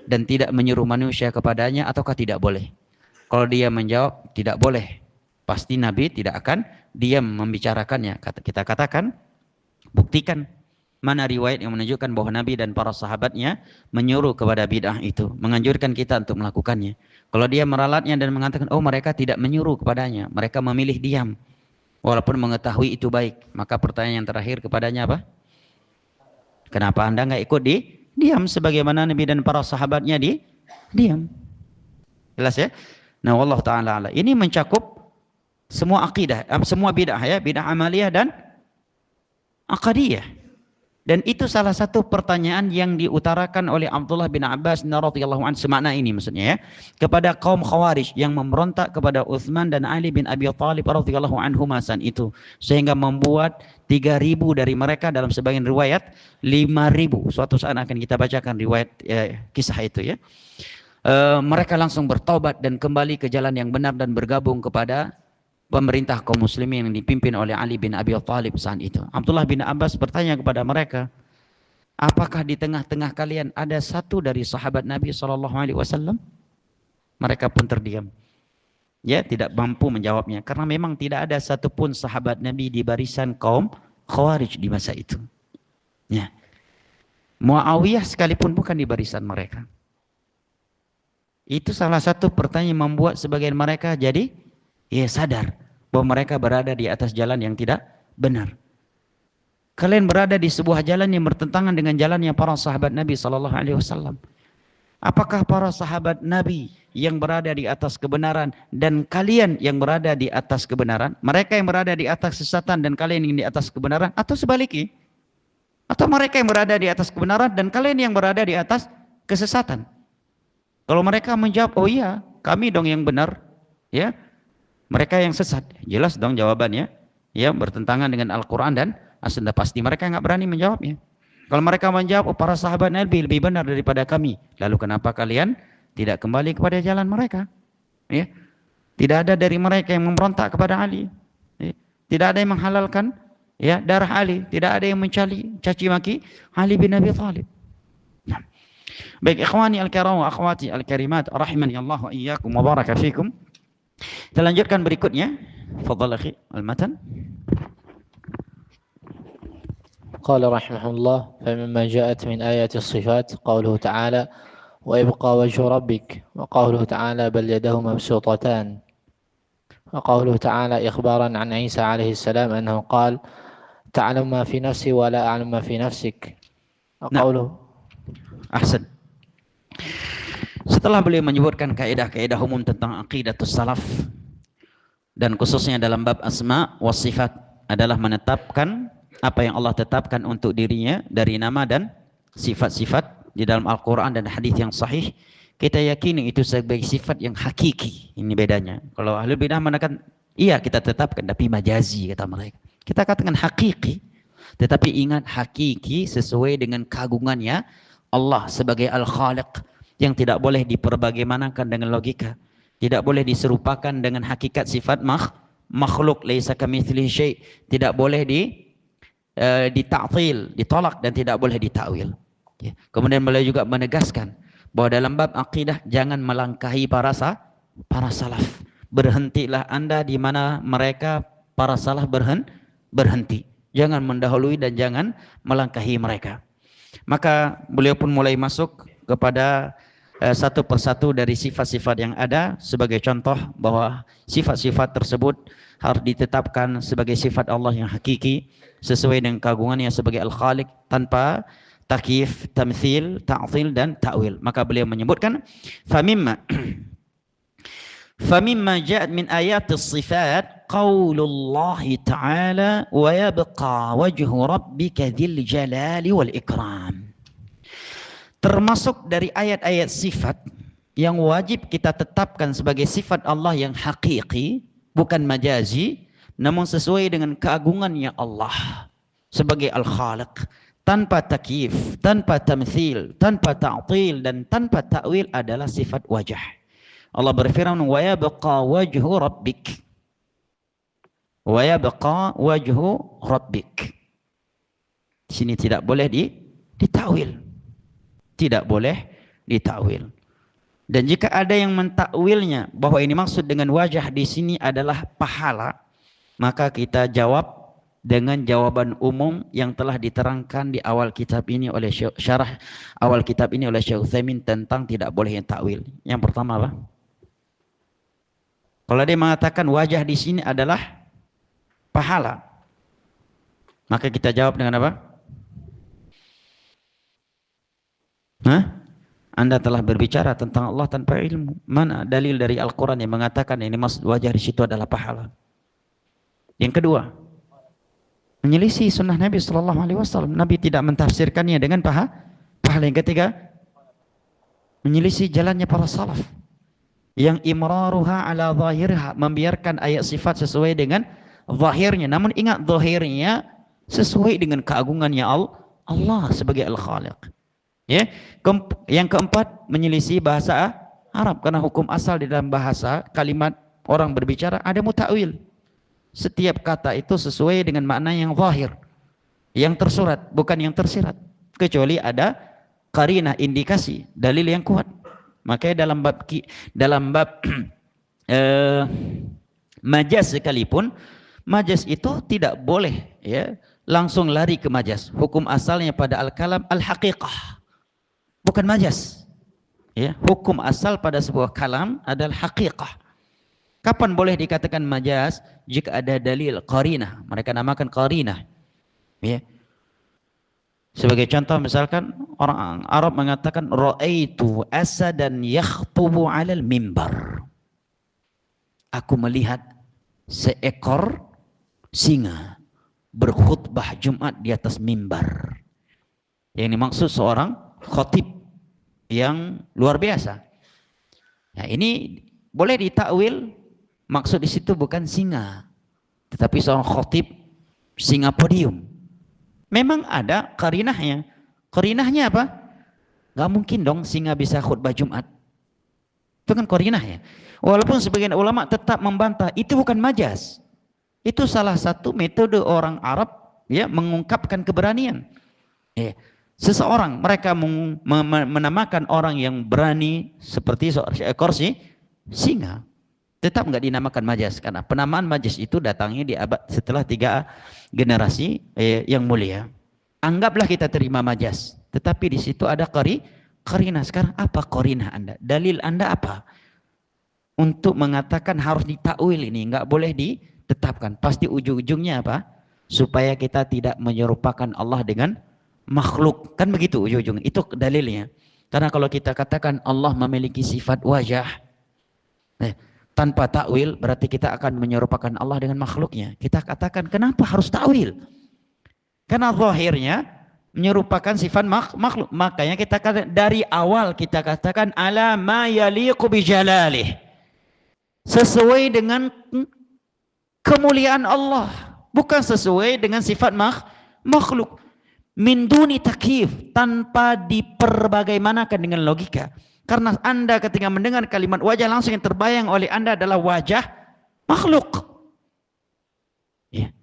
dan tidak menyuruh manusia kepadanya, ataukah tidak boleh? Kalau dia menjawab tidak boleh, pasti Nabi tidak akan diam membicarakannya. Kita katakan, buktikan mana riwayat yang menunjukkan bahwa Nabi dan para sahabatnya menyuruh kepada bid'ah itu, menganjurkan kita untuk melakukannya. Kalau dia meralatnya dan mengatakan, oh mereka tidak menyuruh kepadanya, mereka memilih diam, walaupun mengetahui itu baik, maka pertanyaan yang terakhir kepadanya apa? Kenapa Anda nggak ikut diam sebagaimana Nabi dan para sahabatnya diam? Jelas ya? Nah, wallahu taala ala. Ini mencakup semua akidah, semua bid'ah, ya, bid'ah amaliyah dan aqadiyah. Dan itu salah satu pertanyaan yang diutarakan oleh Abdullah bin Abbas radhiyallahu anhu, semakna ini maksudnya, ya, kepada kaum Khawarij yang memberontak kepada Utsman dan Ali bin Abi Thalib radhiyallahu anhu masan itu, sehingga membuat 3.000 dari mereka, dalam sebagian riwayat 5.000. Suatu saat akan kita bacakan riwayat kisah itu, ya. Mereka langsung bertaubat dan kembali ke jalan yang benar dan bergabung kepada pemerintah kaum muslimin yang dipimpin oleh Ali bin Abi Thalib saat itu. Abdullah bin Abbas bertanya kepada mereka, apakah di tengah-tengah kalian ada satu dari sahabat Nabi SAW? Mereka pun terdiam. Ya, tidak mampu menjawabnya, karena memang tidak ada satupun sahabat Nabi di barisan kaum Khawarij di masa itu. Ya. Muawiyah sekalipun bukan di barisan mereka. Itu salah satu pertanyaan yang membuat sebagian mereka jadi Ya sadar bahwa mereka berada di atas jalan yang tidak benar. Kalian berada di sebuah jalan yang bertentangan dengan jalannya para sahabat Nabi sallallahu alaihi wasallam. Apakah para sahabat Nabi yang berada di atas kebenaran dan kalian yang berada di atas kebenaran? Mereka yang berada di atas kesesatan dan kalian yang di atas kebenaran, atau sebaliknya? Atau mereka yang berada di atas kebenaran dan kalian yang berada di atas kesesatan? Kalau mereka menjawab, oh iya, kami dong yang benar, ya, mereka yang sesat, jelas dong jawabannya, ya, bertentangan dengan Al-Quran dan As-Sunnah. Pasti mereka nggak berani menjawabnya. Kalau mereka menjawab, oh, para sahabat Nabi lebih benar daripada kami, lalu kenapa kalian tidak kembali kepada jalan mereka? Ya, tidak ada dari mereka yang memberontak kepada Ali, ya. Tidak ada yang menghalalkan, ya, darah Ali, tidak ada yang mencaci maki Ali bin Abi Thalib. Nah. Baik ikhwani al-kiram wa akhwati al-karimat rahimani Allah wa iyyakum wa baraka fikum. Kita lanjutkan berikutnya. Fadhal akhi al-matan. قال رحمه الله: فمما جاءت من آيات الصفات قوله تعالى: ويبقى وجه ربك، وقوله تعالى: بل يداه مبسوطتان، وقوله تعالى إخبارا عن عيسى عليه السلام أنه قال: تعلم ما في نفسي ولا أعلم ما في نفسك، وقوله Ahsan. Setelah beliau menyebutkan kaidah-kaidah umum tentang aqidatus salaf dan khususnya dalam bab asma wa sifat adalah menetapkan apa yang Allah tetapkan untuk dirinya dari nama dan sifat-sifat di dalam Al-Quran dan hadis yang sahih, kita yakini itu sebagai sifat yang hakiki. Ini bedanya. Kalau ahlul bidah mengatakan iya kita tetapkan, tapi majazi kata mereka. Kita katakan hakiki, tetapi ingat hakiki sesuai dengan keagungannya Allah sebagai Al-Khaliq yang tidak boleh diperbagaimanakan dengan logika, tidak boleh diserupakan dengan hakikat sifat makhluk, laisa kamitslihi syai', tidak boleh dita'til, ditolak dan tidak boleh ditakwil. Ya. Kemudian beliau juga menegaskan bahwa dalam bab akidah jangan melangkahi para salaf. Berhentilah Anda di mana mereka para salaf berhenti. Jangan mendahului dan jangan melangkahi mereka. Maka beliau pun mulai masuk kepada satu persatu dari sifat-sifat yang ada sebagai contoh bahwa sifat-sifat tersebut harus ditetapkan sebagai sifat Allah yang hakiki sesuai dengan keagungannya sebagai Al-Khaliq tanpa takyif, tamthil, ta'til dan ta'wil. Maka beliau menyebutkan famimma ja'at min ayatis sifat qaulullah ta'ala wa yabqa wajhu rabbika dzil jalali wal ikram. Termasuk dari ayat-ayat sifat yang wajib kita tetapkan sebagai sifat Allah yang hakiki, bukan majazi, namun sesuai dengan keagungannya Allah sebagai Al-Khaliq, tanpa takyif, tanpa tamthil, tanpa ta'til dan tanpa ta'wil adalah sifat wajah. Allah berfirman, wa yabqa wajhu rabbik. Wa yabqa wajhu rabbik. Di sini tidak boleh ditakwil. Tidak boleh ditakwil. Dan jika ada yang mentakwilnya bahwa ini maksud dengan wajah di sini adalah pahala, maka kita jawab dengan jawaban umum yang telah diterangkan di awal kitab ini oleh syarah awal kitab ini oleh Syekh Utsaimin tentang tidak bolehnya takwil. Yang pertama apa? Kalau dia mengatakan wajah di sini adalah pahala, maka kita jawab dengan apa? Anda telah berbicara tentang Allah tanpa ilmu. Mana dalil dari Al-Quran yang mengatakan ini maksud wajah di situ adalah pahala? Yang kedua, menyelisih sunnah Nabi SAW. Nabi tidak mentafsirkannya dengan pahala. Yang ketiga, menyelisih jalannya para salaf yang imraruha ala zahirha, membiarkan ayat sifat sesuai dengan zahirnya. Namun ingat, zahirnya sesuai dengan keagungannya Allah sebagai Al-Khaliq. Ya, yang keempat, menyelisih bahasa Arab, karena hukum asal di dalam bahasa kalimat orang berbicara ada mutakwil. Setiap kata itu sesuai dengan makna yang zahir, yang tersurat, bukan yang tersirat, kecuali ada qarinah, indikasi, dalil yang kuat. Makanya dalam bab majaz sekalipun, majaz itu tidak boleh ya langsung lari ke majaz. Hukum asalnya pada al-kalam al-haqiqah, bukan majaz. Ya, hukum asal pada sebuah kalam adalah haqiqah. Kapan boleh dikatakan majaz? Jika ada dalil qarinah. Mereka namakan qarinah. Ya. Sebagai contoh misalkan orang Arab mengatakan ra'aitu asadan yakhtubu 'alal mimbar. Aku melihat seekor singa berkhutbah Jumat di atas mimbar. Yang dimaksud seorang khatib yang luar biasa. Nah, ini boleh ditakwil, maksud di situ bukan singa, tetapi seorang khatib singa podium. Memang ada qarinahnya. Qarinahnya apa? Gak mungkin dong singa bisa khutbah Jumat. Itu kan qarinahnya. Walaupun sebagian ulama tetap membantah, itu bukan majaz. Itu salah satu metode orang Arab ya mengungkapkan keberanian. Ya. Seseorang mereka menamakan orang yang berani seperti seekor singa. Tetap nggak dinamakan majaz karena penamaan majaz itu datangnya di abad setelah 3 generasi yang mulia. Anggaplah kita terima majaz, tetapi di situ ada qarinah. Sekarang apa qarinah Anda? Dalil Anda apa? Untuk mengatakan harus ditakwil ini nggak boleh ditetapkan. Pasti ujung-ujungnya apa? Supaya kita tidak menyerupakan Allah dengan makhluk. Kan begitu ujung-ujungnya. Itu dalilnya. Karena kalau kita katakan Allah memiliki sifat wajah, tanpa takwil berarti kita akan menyerupakan Allah dengan makhluknya. Kita katakan kenapa harus takwil? Karena zahirnya menyerupakan sifat makhluk. Makanya kita katakan dari awal kita katakan ala ma yaliqu bi jalalih. Sesuai dengan kemuliaan Allah, bukan sesuai dengan sifat makhluk. Min duni takyif, tanpa diperbagaimanakan dengan logika. Karena Anda ketika mendengar kalimat wajah langsung yang terbayang oleh Anda adalah wajah makhluk. Ya.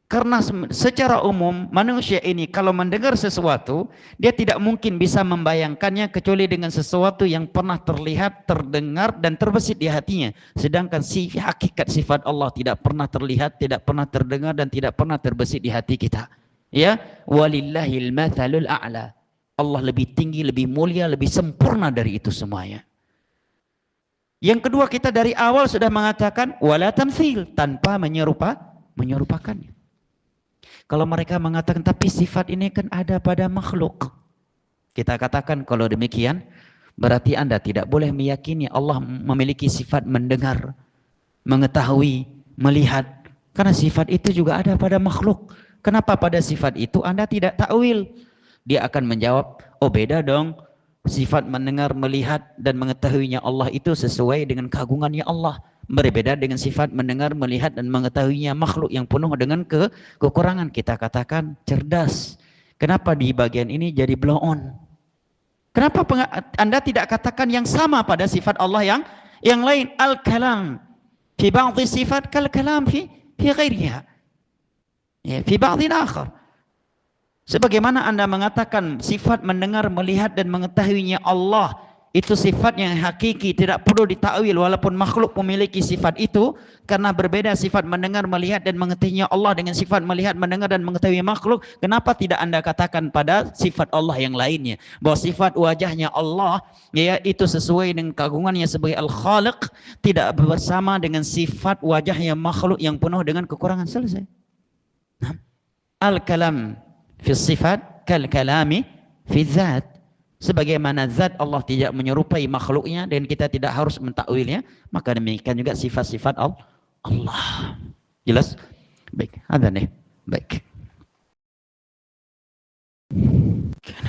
Karena secara umum manusia ini kalau mendengar sesuatu, dia tidak mungkin bisa membayangkannya kecuali dengan sesuatu yang pernah terlihat, terdengar dan terbesit di hatinya. Sedangkan hakikat sifat Allah tidak pernah terlihat, tidak pernah terdengar dan tidak pernah terbesit di hati kita. Ya, walillahil mathalul a'la. Allah lebih tinggi, lebih mulia, lebih sempurna dari itu semuanya. Yang kedua, kita dari awal sudah mengatakan wala tamtsil, tanpa menyerupakannya. Kalau mereka mengatakan tapi sifat ini kan ada pada makhluk, kita katakan kalau demikian berarti Anda tidak boleh meyakini Allah memiliki sifat mendengar, mengetahui, melihat, karena sifat itu juga ada pada makhluk. Kenapa pada sifat itu Anda tidak takwil? Dia akan menjawab, oh beda dong. Sifat mendengar, melihat dan mengetahuinya Allah itu sesuai dengan keagungannya Allah. Berbeda dengan sifat mendengar, melihat dan mengetahuinya makhluk yang penuh dengan kekurangan. Kita katakan cerdas. Kenapa di bagian ini jadi blow on? Kenapa Anda tidak katakan yang sama pada sifat Allah yang lain? Al-kalam fi ba'dhi sifat kal kalam fi ghairiha. Ya, fi ba'dhin akhar. Sebagaimana Anda mengatakan sifat mendengar, melihat dan mengetahuinya Allah itu sifat yang hakiki, tidak perlu ditakwil walaupun makhluk memiliki sifat itu, karena berbeda sifat mendengar, melihat dan mengetahuinya Allah dengan sifat melihat, mendengar dan mengetahui makhluk. Kenapa tidak Anda katakan pada sifat Allah yang lainnya bahwa sifat wajahnya Allah ya itu sesuai dengan keagungannya sebagai Al-Khaliq, tidak bersama dengan sifat wajahnya makhluk yang penuh dengan kekurangan. Selesai. Nah, al-kalam fi sifat kal kalami fi zat. Sebagaimana zat Allah tidak menyerupai makhluknya dan kita tidak harus mentakwilnya, maka demikian juga sifat-sifat Allah. Jelas? Baik, ada nih. Baik.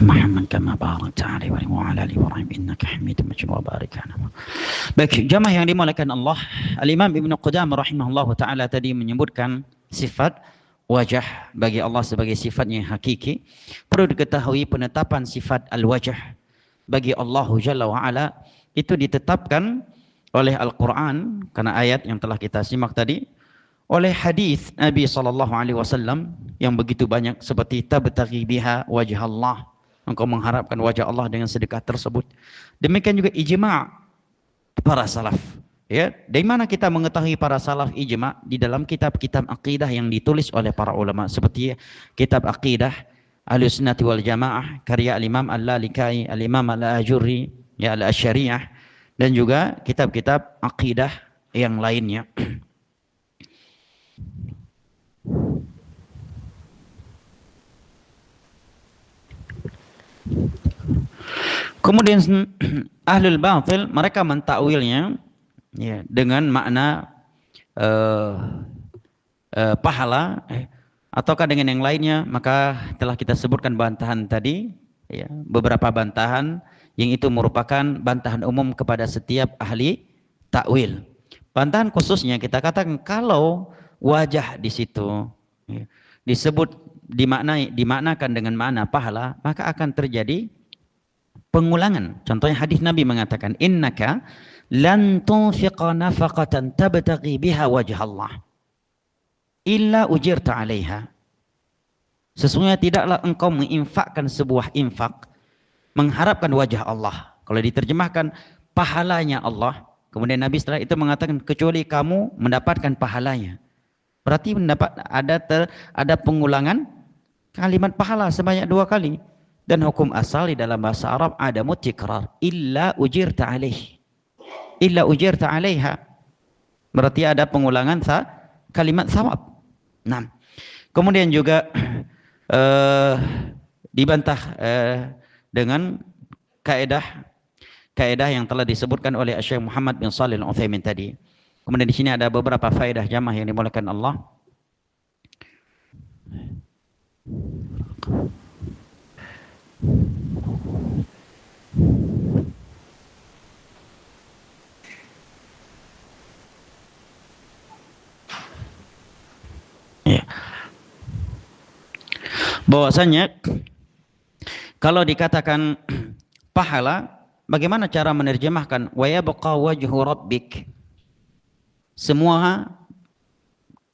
Muhammad kama barakta alaihi wa ala alihi wa sahbihi innaka Hamidum Majid wa barik ala. Baik, jamaah yang dimuliakan Allah, Al-Imam Ibnu Qudamah rahimahullahu taala tadi menyebutkan sifat wajah bagi Allah sebagai sifat yang hakiki. Perlu diketahui penetapan sifat al-wajah bagi Allah Jalla wa'ala itu ditetapkan oleh Al-Quran, karena ayat yang telah kita simak tadi, oleh hadis Nabi SAW yang begitu banyak seperti tabtaghi biha wajah Allah, engkau mengharapkan wajah Allah dengan sedekah tersebut. Demikian juga ijma' para salaf. Ya, dari mana kita mengetahui para salaf ijma? Di dalam kitab-kitab akidah yang ditulis oleh para ulama seperti kitab akidah Ahlussunnah wal Jamaah karya Al-Imam Al-Lalikai, Al-Imam Al-Ajurri, ya Al-Asy'ariyah, dan juga kitab-kitab akidah yang lainnya. Kemudian ahlul batil mereka mentakwilnya ya, dengan makna pahala ataukah dengan yang lainnya. Maka telah kita sebutkan bantahan tadi ya, beberapa bantahan yang itu merupakan bantahan umum kepada setiap ahli takwil. Bantahan khususnya kita katakan kalau wajah di situ ya, disebut dimaknakan dengan makna pahala, maka akan terjadi pengulangan. Contohnya hadis Nabi mengatakan, innaka lan tunfiqa nafaqatan tabtaghi biha wajh Allah illa ujirta 'alaiha. Sesungguhnya tidaklah engkau menginfakkan sebuah infak mengharapkan wajah Allah. Kalau diterjemahkan pahalanya Allah, kemudian Nabi setelah itu mengatakan kecuali kamu mendapatkan pahalanya. Berarti ada pengulangan kalimat pahala sebanyak 2 kali. Dan hukum asal di dalam bahasa Arab ada mutikrar, illa ujirta alaih, illa ujirta alaiha. Berarti ada pengulangan kalimat thawab. Nah, kemudian juga dibantah dengan kaidah yang telah disebutkan oleh Syekh Muhammad bin Shalih Al-Utsaimin tadi. Kemudian di sini ada beberapa faedah jamaah yang dimuliakan Allah. Ya. Bahwasanya kalau dikatakan pahala, bagaimana cara menerjemahkan wa yabqa wajhu rabbik? Semua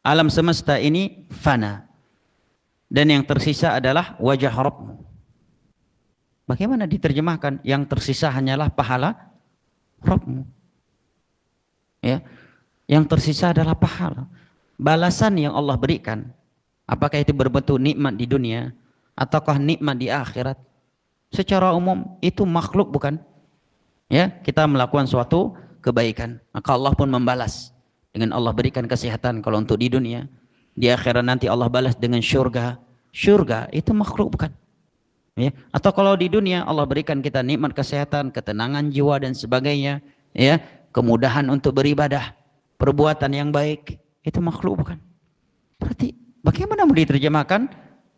alam semesta ini fana dan yang tersisa adalah wajah Rabbmu. Bagaimana diterjemahkan? Yang tersisa hanyalah pahala Rabbmu. Ya. Yang tersisa adalah pahala. Balasan yang Allah berikan, apakah itu berbentuk nikmat di dunia ataukah nikmat di akhirat, secara umum itu makhluk bukan? Ya, kita melakukan suatu kebaikan, maka Allah pun membalas dengan Allah berikan kesehatan kalau untuk di dunia. Di akhirat nanti Allah balas dengan syurga. Syurga itu makhluk bukan? Ya, atau kalau di dunia Allah berikan kita nikmat kesehatan, ketenangan jiwa dan sebagainya, ya, kemudahan untuk beribadah, perbuatan yang baik, itu makhluk bukan? Berarti bagaimana mau diterjemahkan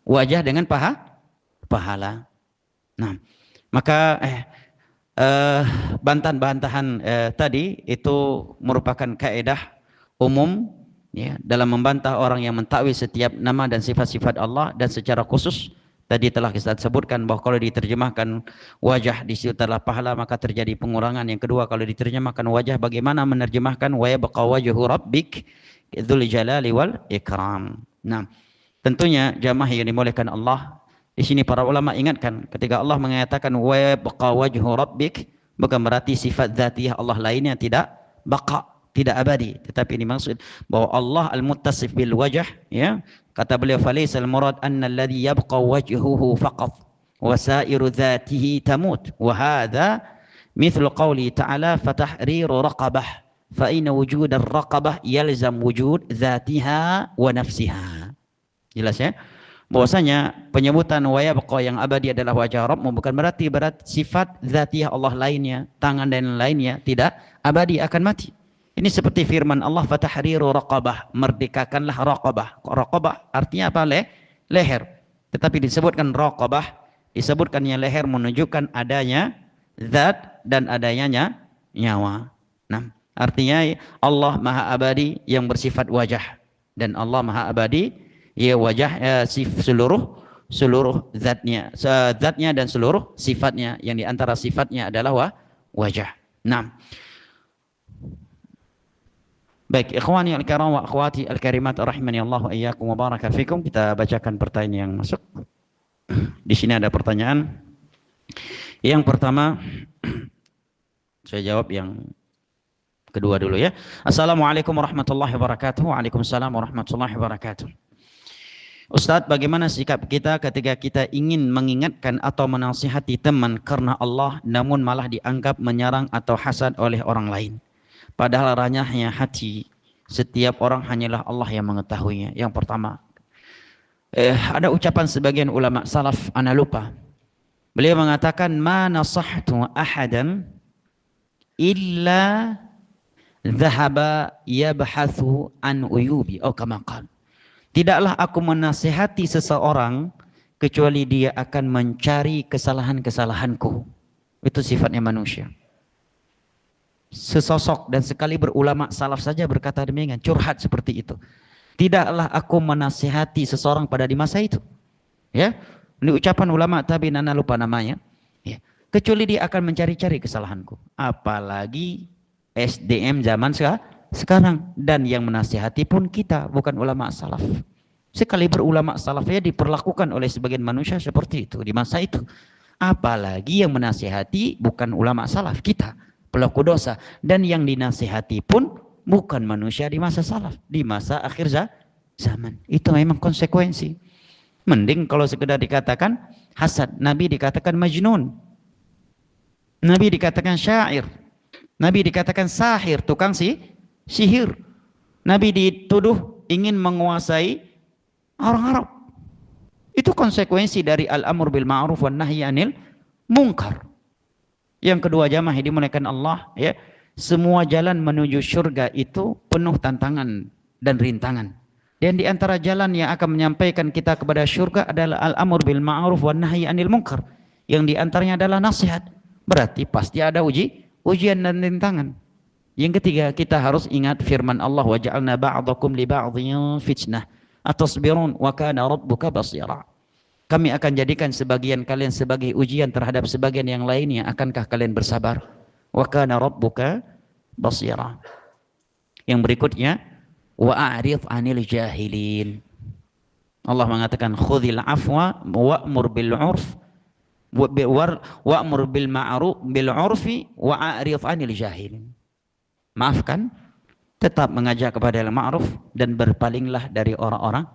wajah dengan pahala? Nah, maka bantahan-bantahan tadi itu merupakan kaidah umum ya, dalam membantah orang yang mentakwil setiap nama dan sifat-sifat Allah, dan secara khusus tadi telah kita sebutkan bahwa kalau diterjemahkan wajah di situ adalah pahala, maka terjadi pengurangan. Yang kedua, kalau diterjemahkan wajah, bagaimana menerjemahkan wa yabqa wajhu rabbik dzul jalali wal ikram. Nah, tentunya jamaah yang dimuliakan Allah, di sini para ulama ingatkan ketika Allah mengatakan wa yabqa wajhu rabbik, bukan berarti sifat dzatiyah Allah lainnya tidak baqa, tidak abadi, tetapi ini maksud bahwa Allah al-muttasif bil wajh, ya. Kata beliau, falaisal murad anna alladhi yabqa wajhuhu faqat wa sa'iru dzatihi tamut, wa hadha mithlu qawli ta'ala fatahriru raqabah fa inna wujud ar-raqabah yalzam wujud dzatiha wa nafsiha. Jelas ya? Bahwasanya penyebutan wa yabqa yang abadi adalah wajah Rabbmu bukan berarti sifat dzatiyah Allah lainnya, tangan dan lainnya tidak abadi, akan mati. Ini seperti firman Allah, fatahriru raqabah, merdekakanlah raqabah. Raqabah artinya apa? Leher. Tetapi disebutkan raqabah, disebutkannya leher menunjukkan adanya zat dan adanya nyawa. Nah, artinya Allah Maha Abadi yang bersifat wajah, dan Allah Maha Abadi ya wajah seluruh zatnya dan seluruh sifatnya, yang diantara sifatnya adalah wajah. Nah, baik, ikhwani al-kiram wa akhwati al-karimat rahimani Allah wa iyyakum wa baraka fikum. Kita bacakan pertanyaan yang masuk. Di sini ada pertanyaan. Yang pertama saya jawab yang kedua dulu ya. Assalamualaikum warahmatullahi wabarakatuh. Waalaikumsalam warahmatullahi wabarakatuh. Ustadz, bagaimana sikap kita ketika kita ingin mengingatkan atau menasihati teman karena Allah, namun malah dianggap menyerang atau hasad oleh orang lain? Padahal ranyahnya hati setiap orang hanyalah Allah yang mengetahuinya. Yang pertama, ada ucapan sebagian ulama salaf, ana lupa. Beliau mengatakan, ma nasahtu ahadan illa dhahaba yabhathu an uyubi, atau kama qala. Tidaklah aku menasihati seseorang kecuali dia akan mencari kesalahan-kesalahanku. Itu sifatnya manusia. Sesosok dan sekali berulama salaf saja berkata demikian, curhat seperti itu. Tidaklah aku menasihati seseorang pada di masa itu. Ya, ini ucapan ulama tabi'in, ana lupa namanya. Ya, kecuali dia akan mencari-cari kesalahanku. Apalagi SDM zaman sekarang, dan yang menasihati pun kita, bukan ulama salaf. Sekali berulama salafnya diperlakukan oleh sebagian manusia seperti itu di masa itu. Apalagi yang menasihati bukan ulama salaf, kita pelaku dosa, dan yang dinasihati pun bukan manusia di masa salaf, di masa akhir zaman. Itu memang konsekuensi. Mending kalau sekedar dikatakan hasad, Nabi dikatakan majnun, Nabi dikatakan syair, Nabi dikatakan sahir, tukang sihir, Nabi dituduh ingin menguasai orang Arab. Itu konsekuensi dari al-amr bil ma'ruf wan nahyi anil munkar. Yang kedua, jamaah dimuliakan Allah, ya, semua jalan menuju surga itu penuh tantangan dan rintangan. Dan di antara jalan yang akan menyampaikan kita kepada surga adalah al-amr bil ma'ruf wan nahyi anil munkar. Yang di antaranya adalah nasihat. Berarti pasti ada ujian dan rintangan. Yang ketiga, kita harus ingat firman Allah, wa ja'alna ba'dakum li ba'dhin fitnah atasbirun wa kana rabbuka basira. Kami akan jadikan sebagian kalian sebagai ujian terhadap sebagian yang lainnya. Akankah kalian bersabar? Wa kana rabbuka basira. Yang berikutnya, wa a'rid 'anil jahilin. Allah mengatakan khudhil afwa wa'mur bil 'urf wa'mur bil ma'ruf bil 'urfi wa a'rid 'anil jahilin. Maafkan, tetap mengajak kepada yang ma'ruf, dan berpalinglah dari orang-orang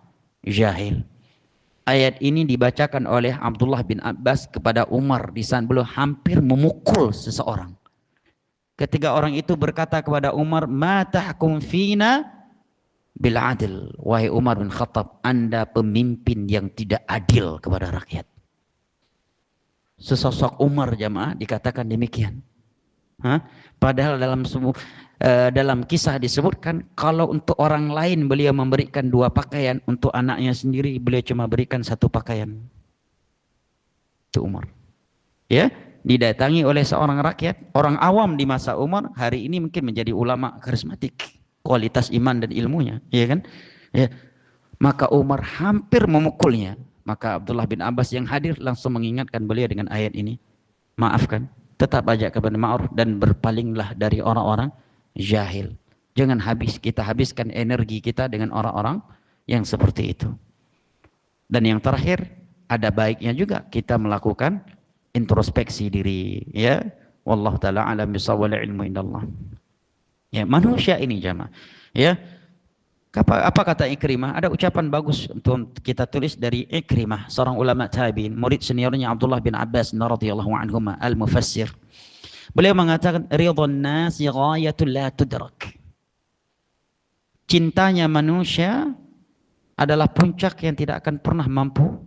jahil. Ayat ini dibacakan oleh Abdullah bin Abbas kepada Umar di saat beliau hampir memukul seseorang. Ketika orang itu berkata kepada Umar, "Ma tahkum fina bil adil." Wahai Umar bin Khattab, Anda pemimpin yang tidak adil kepada rakyat. Sesosok Umar, jamaah, dikatakan demikian. Padahal dalam kisah disebutkan kalau untuk orang lain beliau memberikan 2 pakaian, untuk anaknya sendiri beliau cuma berikan 1 pakaian. Itu Umar. Ya, didatangi oleh seorang rakyat, orang awam di masa Umar, hari ini mungkin menjadi ulama karismatik, kualitas iman dan ilmunya, ya kan? Ya. Maka Umar hampir memukulnya. Maka Abdullah bin Abbas yang hadir langsung mengingatkan beliau dengan ayat ini. Maafkan, tetap ajak kepada ma'ruf, dan berpalinglah dari orang-orang jahil. Jangan kita habiskan energi kita dengan orang-orang yang seperti itu. Dan yang terakhir, ada baiknya juga kita melakukan introspeksi diri, ya. Wallahu taala alam bisawwal, ilmu indallah. Ya, manusia ini jamaah, ya. Apa kata Ikrimah? Ada ucapan bagus untuk kita tulis dari Ikrimah, seorang ulama tabi'in, murid seniornya Abdullah bin Abbas radhiyallahu anhuma, al-mufassir. Beliau mengatakan, ridwan nasi ghayatul la tudrak. Cintanya manusia adalah puncak yang tidak akan pernah mampu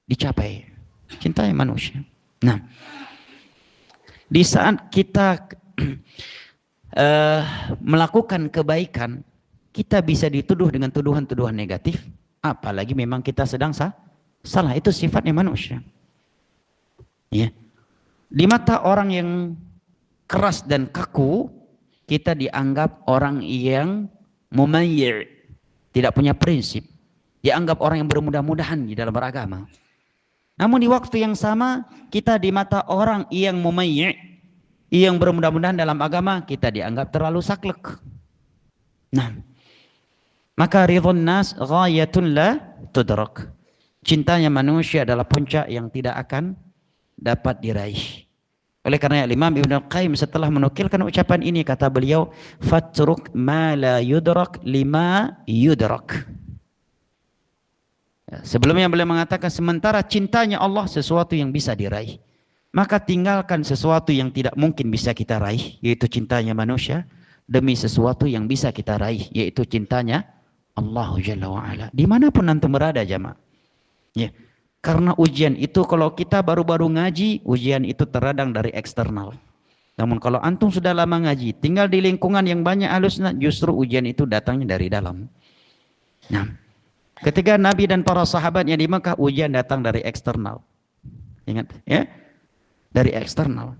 dicapai. Cintanya manusia. Nah, di saat kita melakukan kebaikan, kita bisa dituduh dengan tuduhan-tuduhan negatif, apalagi memang kita sedang salah. Itu sifatnya manusia. Ya. Di mata orang yang keras dan kaku, kita dianggap orang yang mumayyi', tidak punya prinsip. Dianggap orang yang bermudah-mudahan di dalam beragama. Namun di waktu yang sama, kita di mata orang yang mumayyi', yang bermudah-mudahan dalam agama, kita dianggap terlalu saklek. Nah, maka ridhun nas ghayatun la tudrak. Cintanya manusia adalah puncak yang tidak akan dapat diraih. Oleh karena Imam Ibnu Qayyim setelah menukilkan ucapan ini, kata beliau, fatruk ma la yudrak lima yudrak. Sebelumnya beliau mengatakan, sementara cintanya Allah sesuatu yang bisa diraih, maka tinggalkan sesuatu yang tidak mungkin bisa kita raih, yaitu cintanya manusia. demi sesuatu yang bisa kita raih, yaitu cintanya Allah Jalla wa'ala. Dimanapun antum berada jamaah. Ya. Karena ujian itu kalau kita baru-baru ngaji, ujian itu terkadang dari eksternal. Namun kalau antum sudah lama ngaji, tinggal di lingkungan yang banyak Ahlussunnah, justru ujian itu datangnya dari dalam. Nah, ketika Nabi dan para sahabatnya di Mekah, ujian datang dari eksternal. Ingat ya, dari eksternal.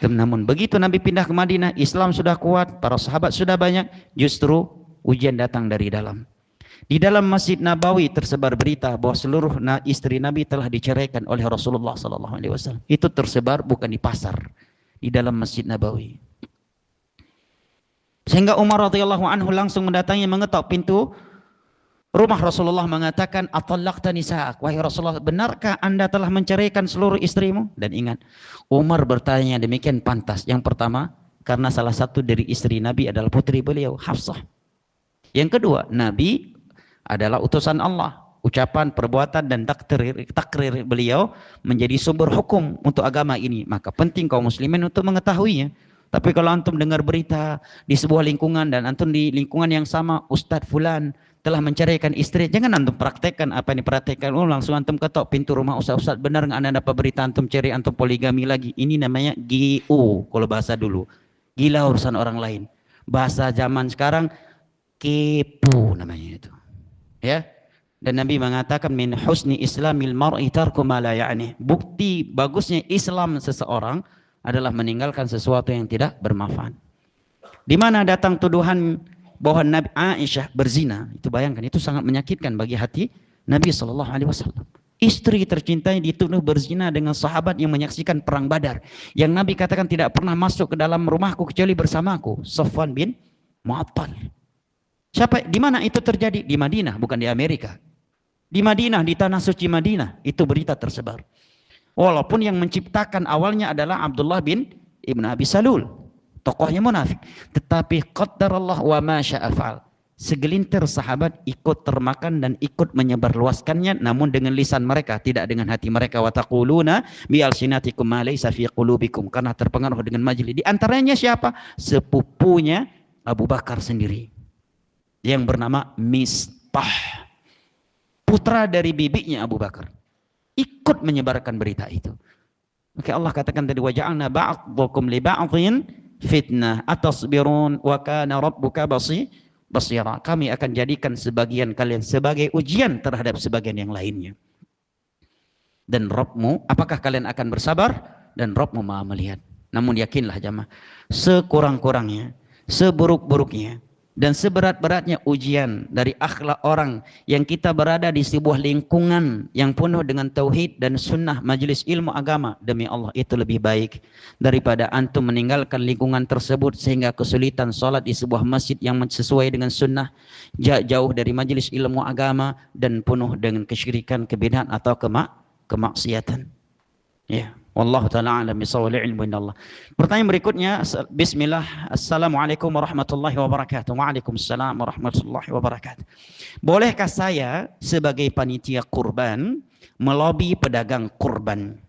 Namun begitu Nabi pindah ke Madinah, Islam sudah kuat, para sahabat sudah banyak, justru ujian datang dari dalam. Di dalam Masjid Nabawi tersebar berita bahwa seluruh istri Nabi telah diceraikan oleh Rasulullah SAW. Itu tersebar bukan di pasar, di dalam Masjid Nabawi. Sehingga Umar radhiyallahu anhu langsung mendatangi, mengetok pintu rumah Rasulullah, mengatakan, "Atallaqta nisa'ak?" Wahai Rasulullah, benarkah Anda telah menceraikan seluruh istrimu? Dan ingat, Umar bertanya demikian pantas. Yang pertama, karena salah satu dari istri Nabi adalah putri beliau, Hafsah. Yang kedua, Nabi adalah utusan Allah. Ucapan, perbuatan, dan takrir beliau menjadi sumber hukum untuk agama ini. Maka penting kaum muslimin untuk mengetahuinya. Tapi kalau antum dengar berita di sebuah lingkungan dan antum di lingkungan yang sama, Ustadz Fulan telah menceraikan istri, jangan antum praktekkan apa yang dipraktekkan. Langsung antum ketok pintu rumah Ustadz, benar nggak Anda dapat berita antum cerai, antum poligami lagi? Ini namanya GU kalau bahasa dulu. Gila urusan orang lain. Bahasa zaman sekarang kepo namanya itu. Ya. Dan Nabi mengatakan, min husni islamil mar'i tarku ma la ya'ni. Bukti bagusnya Islam seseorang adalah meninggalkan sesuatu yang tidak bermanfaat. Di mana datang tuduhan bahwa Nabi Aisyah berzina, itu bayangkan, itu sangat menyakitkan bagi hati Nabi SAW. Istri tercintanya dituduh berzina dengan sahabat yang menyaksikan perang Badar, yang Nabi katakan tidak pernah masuk ke dalam rumahku kecuali bersamaku, Safwan bin Mu'attal. Siapa? Di mana itu terjadi? Di Madinah, bukan di Amerika. Di Madinah, di tanah suci Madinah, itu berita tersebar. Walaupun yang menciptakan awalnya adalah Abdullah bin Ibn Abi Salul, tokohnya munafik. Tetapi qaddarallah wa ma syaa fa'al. Segelintir sahabat ikut termakan dan ikut menyebarluaskannya, namun dengan lisan mereka, tidak dengan hati mereka. Wa taquluna bi alsinatikum ma laysa fi qulubikum, karena terpengaruh dengan majelis. Di antaranya siapa? Sepupunya Abu Bakar sendiri, yang bernama Mistah, putra dari bibinya Abu Bakar, ikut menyebarkan berita itu. Maka Allah katakan tadi, waja'alna ba'dakum li ba'dhin fitnah atasbirun wa kana rabbuka basira. Kami akan jadikan sebagian kalian sebagai ujian terhadap sebagian yang lainnya. Dan Rabbmu, apakah kalian akan bersabar? Dan Rabbmu Maha melihat. Namun yakinlah jamaah, sekurang-kurangnya, seburuk-buruknya, dan seberat-beratnya ujian dari akhlak orang yang kita berada di sebuah lingkungan yang penuh dengan tauhid dan sunnah, majelis ilmu agama, demi Allah itu lebih baik daripada antum meninggalkan lingkungan tersebut sehingga kesulitan sholat di sebuah masjid yang sesuai dengan sunnah, jauh dari majelis ilmu agama, dan penuh dengan kesyirikan, kebid'ahan atau kemaksiatan. Ya. Wallahu ta'ala a'lam bishawab, ilmu indallah. Pertanyaan berikutnya, bismillah, assalamualaikum warahmatullahi wabarakatuh. Waalaikumsalam warahmatullahi wabarakatuh. Bolehkah saya sebagai panitia kurban melobi pedagang kurban,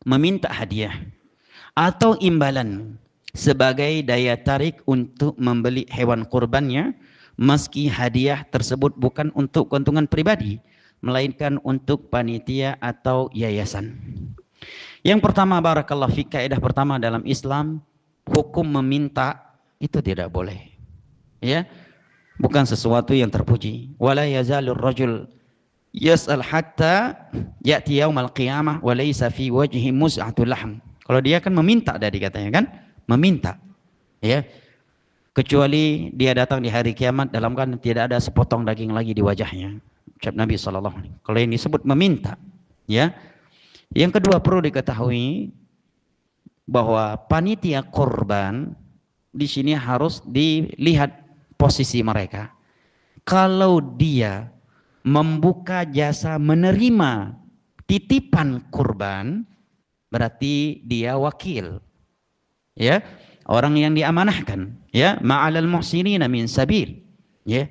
meminta hadiah atau imbalan sebagai daya tarik untuk membeli hewan kurbannya, meski hadiah tersebut bukan untuk keuntungan pribadi, melainkan untuk panitia atau yayasan? Yang pertama, barakallahu fik, kaidah pertama dalam Islam, hukum meminta itu tidak boleh. Ya, bukan sesuatu yang terpuji. Wala yazalur rajul yas'al hatta ya'ti yaumal qiyamah wa laysa fi wajhi muz'atul lahm. Kalau dia kan meminta tadi katanya kan, meminta. Ya. Kecuali dia datang di hari kiamat dalam keadaan tidak ada sepotong daging lagi di wajahnya. Ucap Nabi sallallahu alaihi wasallam. Kalau yang disebut meminta, ya. Yang kedua, perlu diketahui bahwa panitia kurban di sini harus dilihat posisi mereka. Kalau dia membuka jasa menerima titipan kurban, berarti dia wakil. Ya, orang yang diamanahkan, ya, ma'alal muhsinina min sabil. Ya.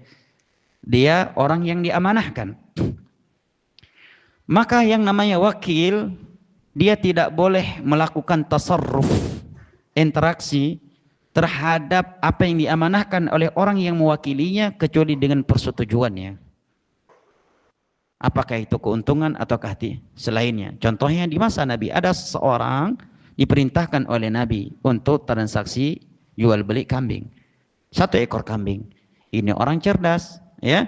Dia orang yang diamanahkan. Maka yang namanya wakil, dia tidak boleh melakukan tasarruf, interaksi terhadap apa yang diamanahkan oleh orang yang mewakilinya kecuali dengan persetujuannya. Apakah itu keuntungan ataukah selainnya. Contohnya di masa Nabi ada seseorang diperintahkan oleh Nabi untuk transaksi jual beli kambing. 1 ekor kambing. Ini orang cerdas, ya.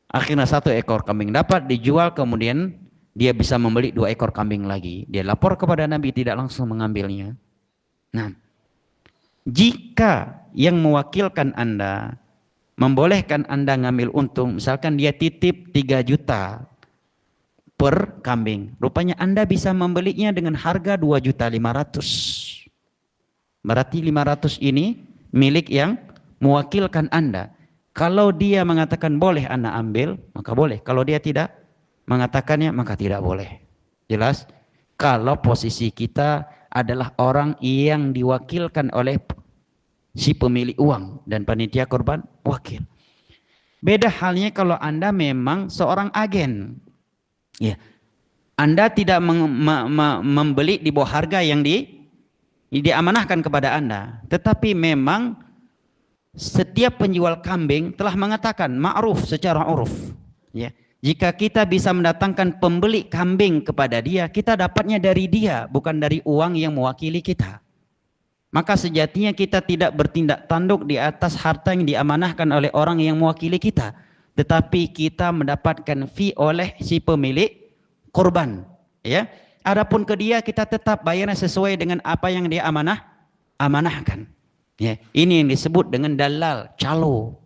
Akhirnya 1 ekor kambing dapat dijual, kemudian dia bisa membeli 2 ekor kambing lagi. Dia lapor kepada Nabi, tidak langsung mengambilnya. Nah, jika yang mewakilkan Anda membolehkan Anda ngambil untung, misalkan dia titip 3 juta per kambing, rupanya Anda bisa membelinya dengan harga 2.500.000. Berarti 500 ini milik yang mewakilkan Anda. Kalau dia mengatakan boleh Anda ambil, maka boleh. Kalau dia tidak mengatakannya, maka tidak boleh. Jelas? Kalau posisi kita adalah orang yang diwakilkan oleh si pemilik uang dan panitia korban wakil. Beda halnya kalau Anda memang seorang agen. Ya. Anda tidak membeli di bawah harga yang diamanahkan kepada Anda, tetapi memang setiap penjual kambing telah mengatakan ma'ruf secara uruf, ya. Jika kita bisa mendatangkan pembeli kambing kepada dia, kita dapatnya dari dia, bukan dari uang yang mewakili kita. Maka sejatinya kita tidak bertindak tanduk di atas harta yang diamanahkan oleh orang yang mewakili kita, tetapi kita mendapatkan fee oleh si pemilik korban, ya. Adapun ke dia kita tetap bayarnya sesuai dengan apa yang dia amanahkan. Ya, ini yang disebut dengan dalal, calo.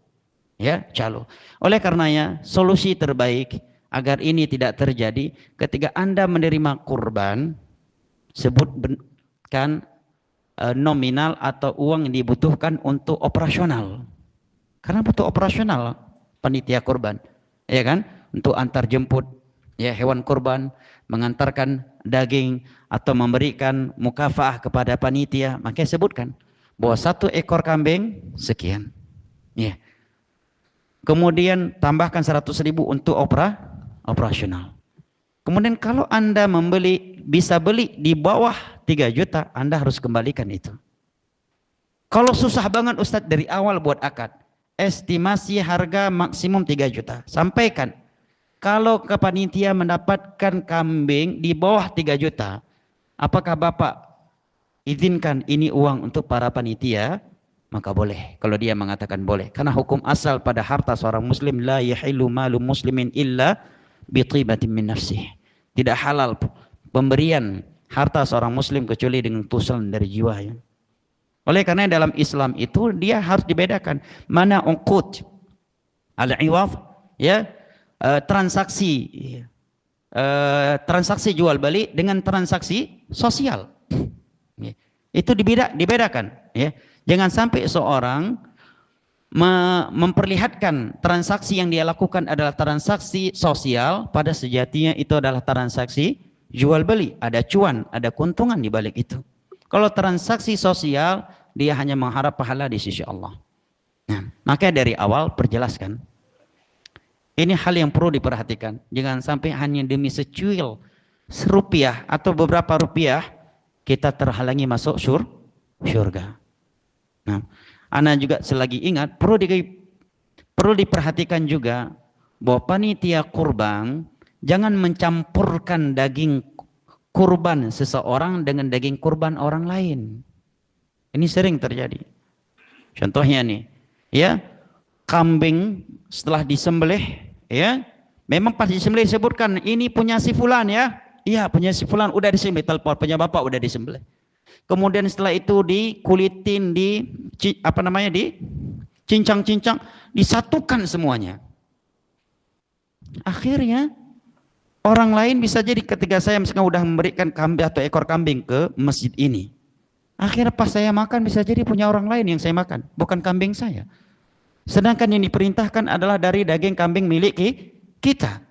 Ya, calo. Oleh karenanya, solusi terbaik agar ini tidak terjadi, ketika Anda menerima kurban, sebutkan nominal atau uang yang dibutuhkan untuk operasional. Karena butuh operasional panitia kurban, ya kan? Untuk antar jemput ya hewan kurban, mengantarkan daging atau memberikan mukafaah kepada panitia, makanya sebutkan bahwa 1 ekor kambing sekian. Ya. Kemudian tambahkan 100.000 untuk operasional. Kemudian kalau Anda bisa beli di bawah 3 juta, Anda harus kembalikan itu. Kalau susah banget Ustadz dari awal buat akad, estimasi harga maksimum 3 juta. Sampaikan. Kalau ke panitia mendapatkan kambing di bawah 3 juta, apakah Bapak izinkan ini uang untuk para panitia? Maka boleh. Kalau dia mengatakan boleh. Karena hukum asal pada harta seorang muslim, la yahillu malu muslimin illa bitibatin min nafsih. Tidak halal pemberian harta seorang muslim kecuali dengan tusan dari jiwanya. Oleh karena dalam Islam itu dia harus dibedakan mana uqud al-iwaf, ya, transaksi jual beli dengan transaksi sosial. Itu dibedakan, ya. Jangan sampai seorang memperlihatkan transaksi yang dia lakukan adalah transaksi sosial, pada sejatinya itu adalah transaksi jual beli. Ada cuan, ada keuntungan di balik itu. Kalau transaksi sosial, dia hanya mengharap pahala di sisi Allah. Nah, maka dari awal perjelaskan. Ini hal yang perlu diperhatikan. Jangan sampai hanya demi secuil serupiah atau beberapa rupiah kita terhalangi masuk surga. Nah, ana juga selagi ingat perlu diperhatikan juga bahwa panitia kurban jangan mencampurkan daging kurban seseorang dengan daging kurban orang lain. Ini sering terjadi. Contohnya nih, ya, kambing setelah disembelih, ya, memang pas disembelih disebutkan ini punya si fulan, ya. Iya, punya si fulan, udah disembelih, telepon punya bapak udah disembelih. Kemudian setelah itu dikulitin, dicincang-cincang, disatukan semuanya. Akhirnya orang lain bisa jadi ketika saya misalkan udah memberikan kambing atau ekor kambing ke masjid ini, akhirnya pas saya makan bisa jadi punya orang lain yang saya makan, bukan kambing saya. Sedangkan yang diperintahkan adalah dari daging kambing milik kita,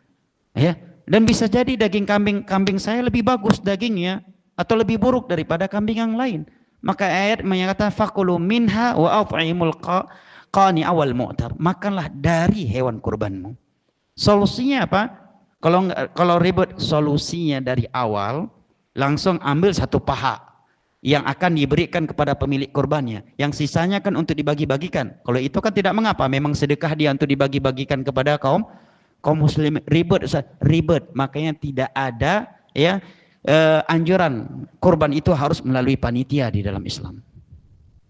ya. Dan bisa jadi daging kambing saya lebih bagus dagingnya atau lebih buruk daripada kambing yang lain. Maka ayat menyatakan faqulu minha wa at'imul qani awal mu'tar. Makanlah dari hewan kurbanmu. Solusinya apa? Kalau ribet, solusinya dari awal langsung ambil 1 paha. yang akan diberikan kepada pemilik kurbannya. Yang sisanya kan untuk dibagi-bagikan. Kalau itu kan tidak mengapa, memang sedekah dia untuk dibagi-bagikan kepada kaum muslim. Ribet. Makanya tidak ada ya anjuran kurban itu harus melalui panitia di dalam Islam.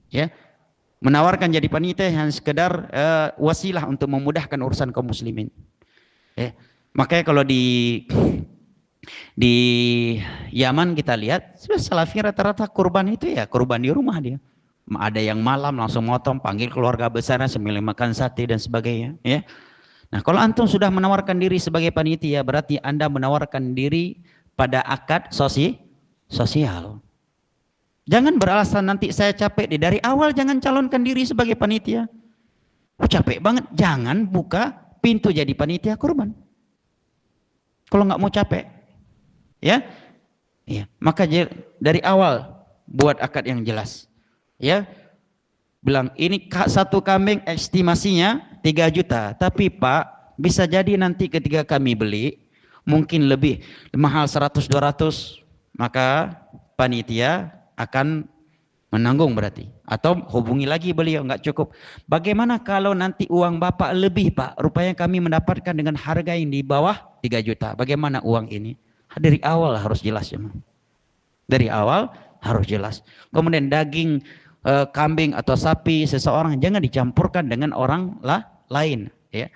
Ya. Menawarkan jadi panitia yang sekedar wasilah untuk memudahkan urusan kaum muslimin. Ya. Makanya kalau di Yaman kita lihat Salafi rata-rata kurban itu ya kurban di rumah dia. Ada yang malam langsung motong, panggil keluarga besarnya sambil makan sate dan sebagainya. Ya. Nah kalau antum sudah menawarkan diri sebagai panitia, berarti anda menawarkan diri pada akad sosial. Jangan beralasan nanti saya capek. Dari awal jangan calonkan diri sebagai panitia. Capek banget, jangan buka pintu jadi panitia kurban. Kalau nggak mau capek. Ya, maka dari awal buat akad yang jelas. Ya, bilang ini satu kambing estimasinya 3 juta, tapi Pak bisa jadi nanti ketika kami beli mungkin lebih mahal 100-200, maka panitia akan menanggung berarti. Atau hubungi lagi beliau, nggak cukup. Bagaimana kalau nanti uang Bapak lebih Pak? Rupanya kami mendapatkan dengan harga yang di bawah 3 juta. Bagaimana uang ini? Dari awal harus jelas ya. Dari awal harus jelas. Kemudian daging kambing atau sapi seseorang jangan dicampurkan dengan orang lain. Ya.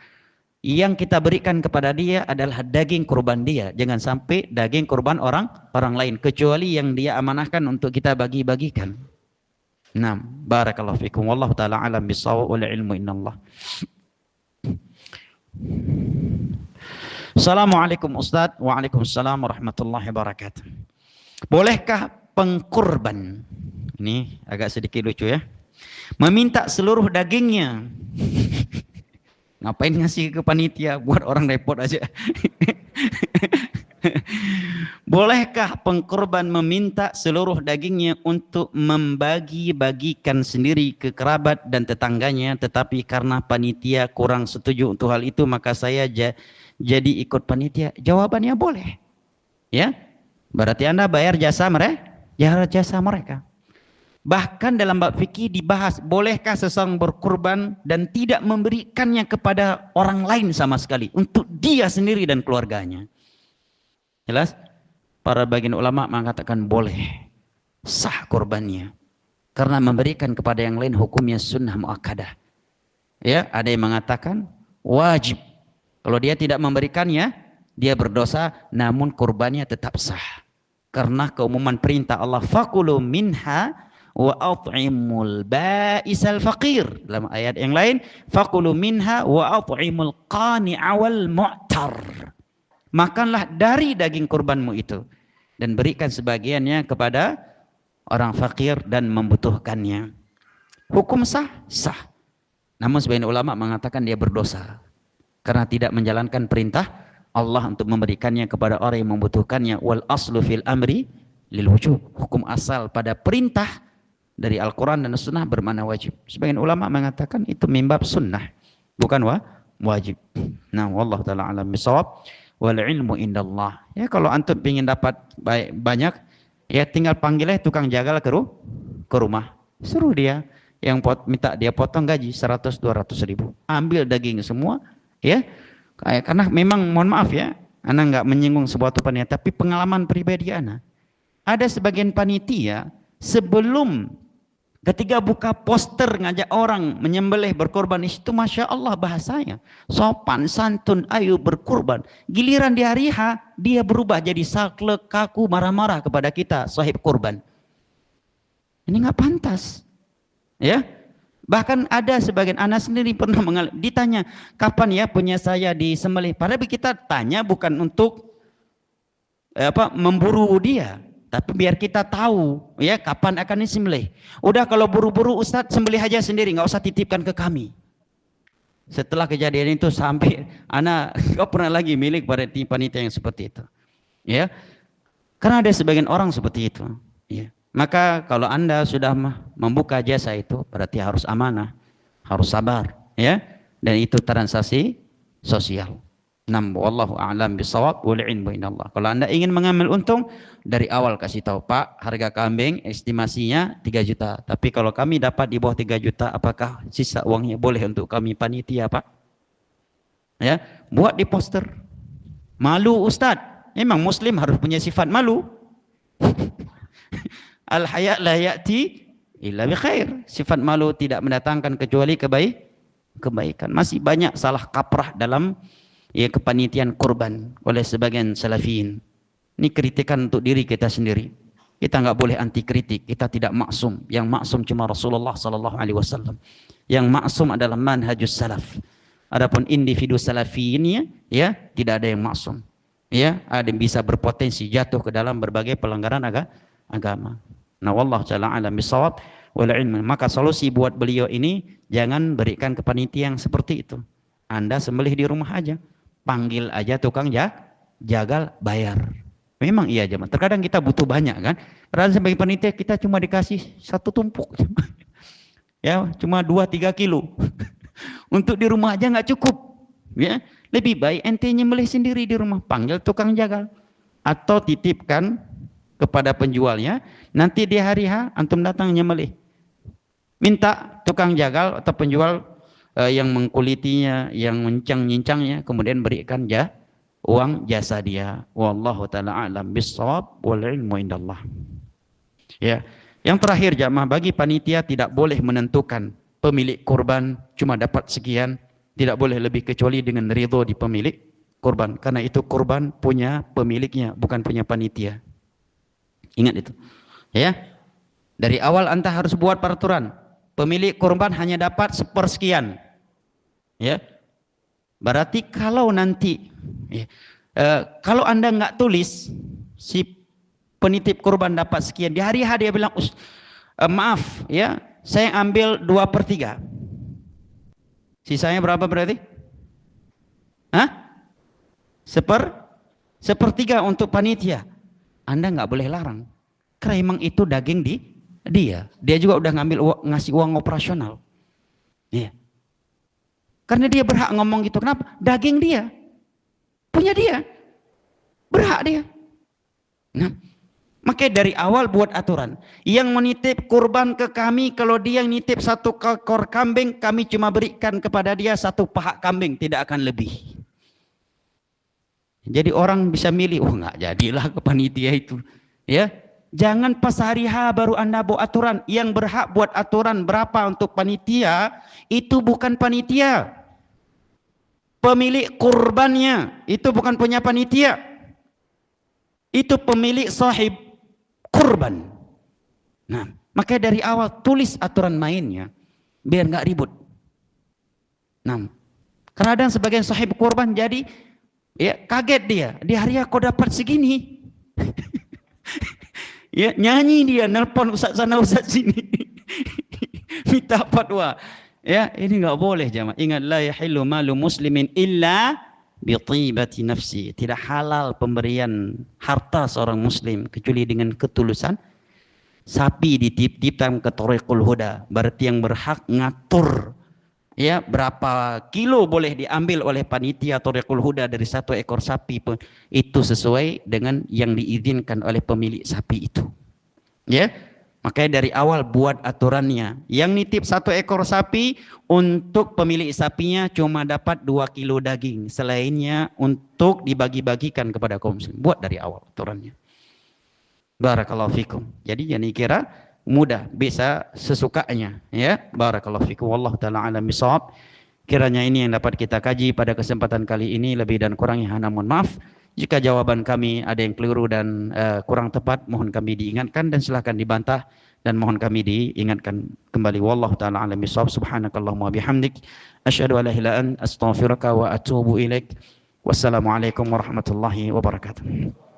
Yang kita berikan kepada dia adalah daging kurban dia. Jangan sampai daging kurban orang lain. Kecuali yang dia amanahkan untuk kita bagi-bagikan. Nah, barakallahu fikum. Wallahu ta'ala alam bisawab wal ilmu innallah. Assalamualaikum Ustaz. Waalaikumsalam warahmatullahi wabarakatuh. Bolehkah pengkurban, ini agak sedikit lucu ya, meminta seluruh dagingnya? Ngapain ngasih ke panitia, buat orang repot aja. Bolehkah pengkurban meminta seluruh dagingnya untuk membagi-bagikan sendiri ke kerabat dan tetangganya, tetapi karena panitia kurang setuju untuk hal itu, maka saya jadi ikut panitia? Jawabannya boleh. Ya, berarti Anda bayar jasa mereka. Bahkan dalam bab fikih dibahas, bolehkah seseorang berkurban dan tidak memberikannya kepada orang lain sama sekali, untuk dia sendiri dan keluarganya. Jelas? Para bagian ulama mengatakan boleh, sah kurbannya, karena memberikan kepada yang lain hukumnya sunnah muakkadah. Ya, ada yang mengatakan wajib. Kalau dia tidak memberikannya, dia berdosa, namun kurbannya tetap sah. Karena keumuman perintah Allah, fakulu minha wa at'imul ba'isal faqir. Dalam ayat yang lain, fakulu minha wa at'imul qani'a wal mu'tar. Makanlah dari daging kurbanmu itu dan berikan sebagiannya kepada orang fakir dan membutuhkannya. Hukum sah? Sah. Namun sebagian ulama mengatakan dia berdosa karena tidak menjalankan perintah Allah untuk memberikannya kepada orang yang membutuhkannya. Wal aslu fil amri lil wujub. Hukum asal pada perintah dari Al-Quran dan Sunnah bermakna wajib. Sebagian ulama mengatakan itu mimbab sunnah, bukan wajib. Nah, wallahu ta'ala alam bisawab. Wal ilmu indallah. Ya, kalau antum ingin dapat banyak, ya tinggal panggil tukang jagal ke rumah. Suruh dia yang minta dia potong gaji 100-200 ribu. Ambil daging semua. Ya, karena memang mohon maaf ya, ana nggak menyinggung sebuah panitia, tapi pengalaman pribadi ana. Ada sebagian panitia sebelum ketika buka poster ngajak orang menyembelih berkorban, itu masya Allah bahasanya sopan santun, ayo berkorban. Giliran di hari H dia berubah jadi saklek, kaku, marah-marah kepada kita sahib korban. Ini nggak pantas, ya. Bahkan ada sebagian anak sendiri pernah ditanya, kapan ya punya saya disembelih? Padahal kita tanya bukan untuk memburu dia, tapi biar kita tahu ya kapan akan disembelih. Udah kalau buru-buru Ustadz sembelih aja sendiri, nggak usah titipkan ke kami. Setelah kejadian itu sampai anak nggak pernah lagi milik pada panitia yang seperti itu. Ya, karena ada sebagian orang seperti itu. Ya. Maka kalau Anda sudah membuka jasa itu, berarti harus amanah, harus sabar, ya. Dan itu transaksi sosial. Wallahu a'lam bishawab wal ilmu indallah. Kalau Anda ingin mengambil untung, dari awal kasih tahu, Pak, harga kambing estimasinya 3 juta. Tapi kalau kami dapat di bawah 3 juta, apakah sisa uangnya boleh untuk kami panitia, Pak? Ya, buat di poster. Malu Ustadz. Memang muslim harus punya sifat malu. Al-haya la ya'ti illa bi khair. Sifat malu tidak mendatangkan kecuali kebaikan. Masih banyak salah kaprah dalam kepanitiaan kurban oleh sebagian salafiyin. Ini kritikan untuk diri kita sendiri. Kita nggak boleh anti kritik. Kita tidak maksum. Yang maksum cuma Rasulullah sallallahu alaihi wasallam. Yang maksum adalah manhajus salaf. Adapun individu salafiyin ya tidak ada yang maksum. Ya, ada yang bisa berpotensi jatuh ke dalam berbagai pelanggaran agama. Nah, wallahu ta'ala alam bisawab wal ilmu. Maka solusi buat beliau ini, jangan berikan ke panitia yang seperti itu. Anda sembelih di rumah aja. Panggil aja tukang jagal, bayar. Memang iya aja. Terkadang kita butuh banyak kan. Karena sebagai panitia kita cuma dikasih 1 tumpuk. Ya, cuma 2-3 kilo. Untuk di rumah aja nggak cukup. Ya, lebih baik ente nyembelih sendiri di rumah. Panggil tukang jagal. Atau titipkan kepada penjualnya. Nanti di hari H antum datang nyembelih. Minta tukang jagal atau penjual yang mengkulitinya, yang nyincang-nyincangnya, kemudian berikan uang jasa dia. Wallahu ta'ala a'lam bis-shawab wal ilmu indallah. Ya, yang terakhir jamaah, bagi panitia tidak boleh menentukan pemilik kurban cuma dapat sekian, tidak boleh lebih kecuali dengan ridho di pemilik kurban, karena itu kurban punya pemiliknya, bukan punya panitia. Ingat itu. Ya. Dari awal Anda harus buat peraturan. Pemilik kurban hanya dapat sepersekian. Ya, berarti kalau nanti kalau Anda nggak tulis si penitip kurban dapat sekian, di hari H dia bilang maaf ya, saya ambil 2/3, sisanya berapa berarti? Sepertiga untuk panitia. Anda nggak boleh larang, karena emang itu daging dia juga udah ngasih uang operasional. Iya. Karena dia berhak ngomong gitu. Kenapa? Daging dia. Punya dia. Berhak dia. Nah, makanya dari awal buat aturan. Yang menitip kurban ke kami, kalau dia yang nitip 1 ekor kambing, kami cuma berikan kepada dia 1 paha kambing, tidak akan lebih. Jadi orang bisa milih, nggak jadilah ke panitia itu. Ya, jangan pas hari H baru Anda buat aturan. Yang berhak buat aturan berapa untuk panitia, itu bukan panitia. Pemilik kurbannya, itu bukan punya panitia. Itu pemilik sahib kurban. Nah, makanya dari awal tulis aturan mainnya, biar nggak ribut. Nah, kadang sebagian sahib kurban jadi ya kaget dia, di hari kok dapat segini. Ya, nyanyi dia, nelpon ustaz sana ustaz sini. Minta fatwa. Ya, ini enggak boleh jamaah. Ingat, la yahillu malu muslimin illa bi thibati nafsi. Tidak halal pemberian harta seorang muslim kecuali dengan ketulusan. Sapi dititipkan ke thariqul huda, berarti yang berhak ngatur ya berapa kilo boleh diambil oleh panitia thariqul huda dari 1 ekor sapi pun, itu sesuai dengan yang diizinkan oleh pemilik sapi itu. Ya, makanya dari awal buat aturannya. Yang nitip 1 ekor sapi, untuk pemilik sapinya cuma dapat 2 kilo daging. Selainnya untuk dibagi-bagikan kepada kaum muslim. Buat dari awal aturannya. Barakallahu fikum. Jadi jangan kira mudah, bisa sesukanya. Ya, barakallahu fikum. Wallahu ta'ala alam bisawab. Kiranya ini yang dapat kita kaji pada kesempatan kali ini. Lebih dan kurangnya namun maaf. Jika jawaban kami ada yang keliru dan kurang tepat, mohon kami diingatkan dan silahkan dibantah, dan mohon kami diingatkan kembali. Wallahu ta'ala alam bisawab. Subhanakallahumma bihamdik, asyhadu an la ilaha illa anta, astaghfiruka wa atubu ilaik. Wassalamualaikum warahmatullahi wabarakatuh.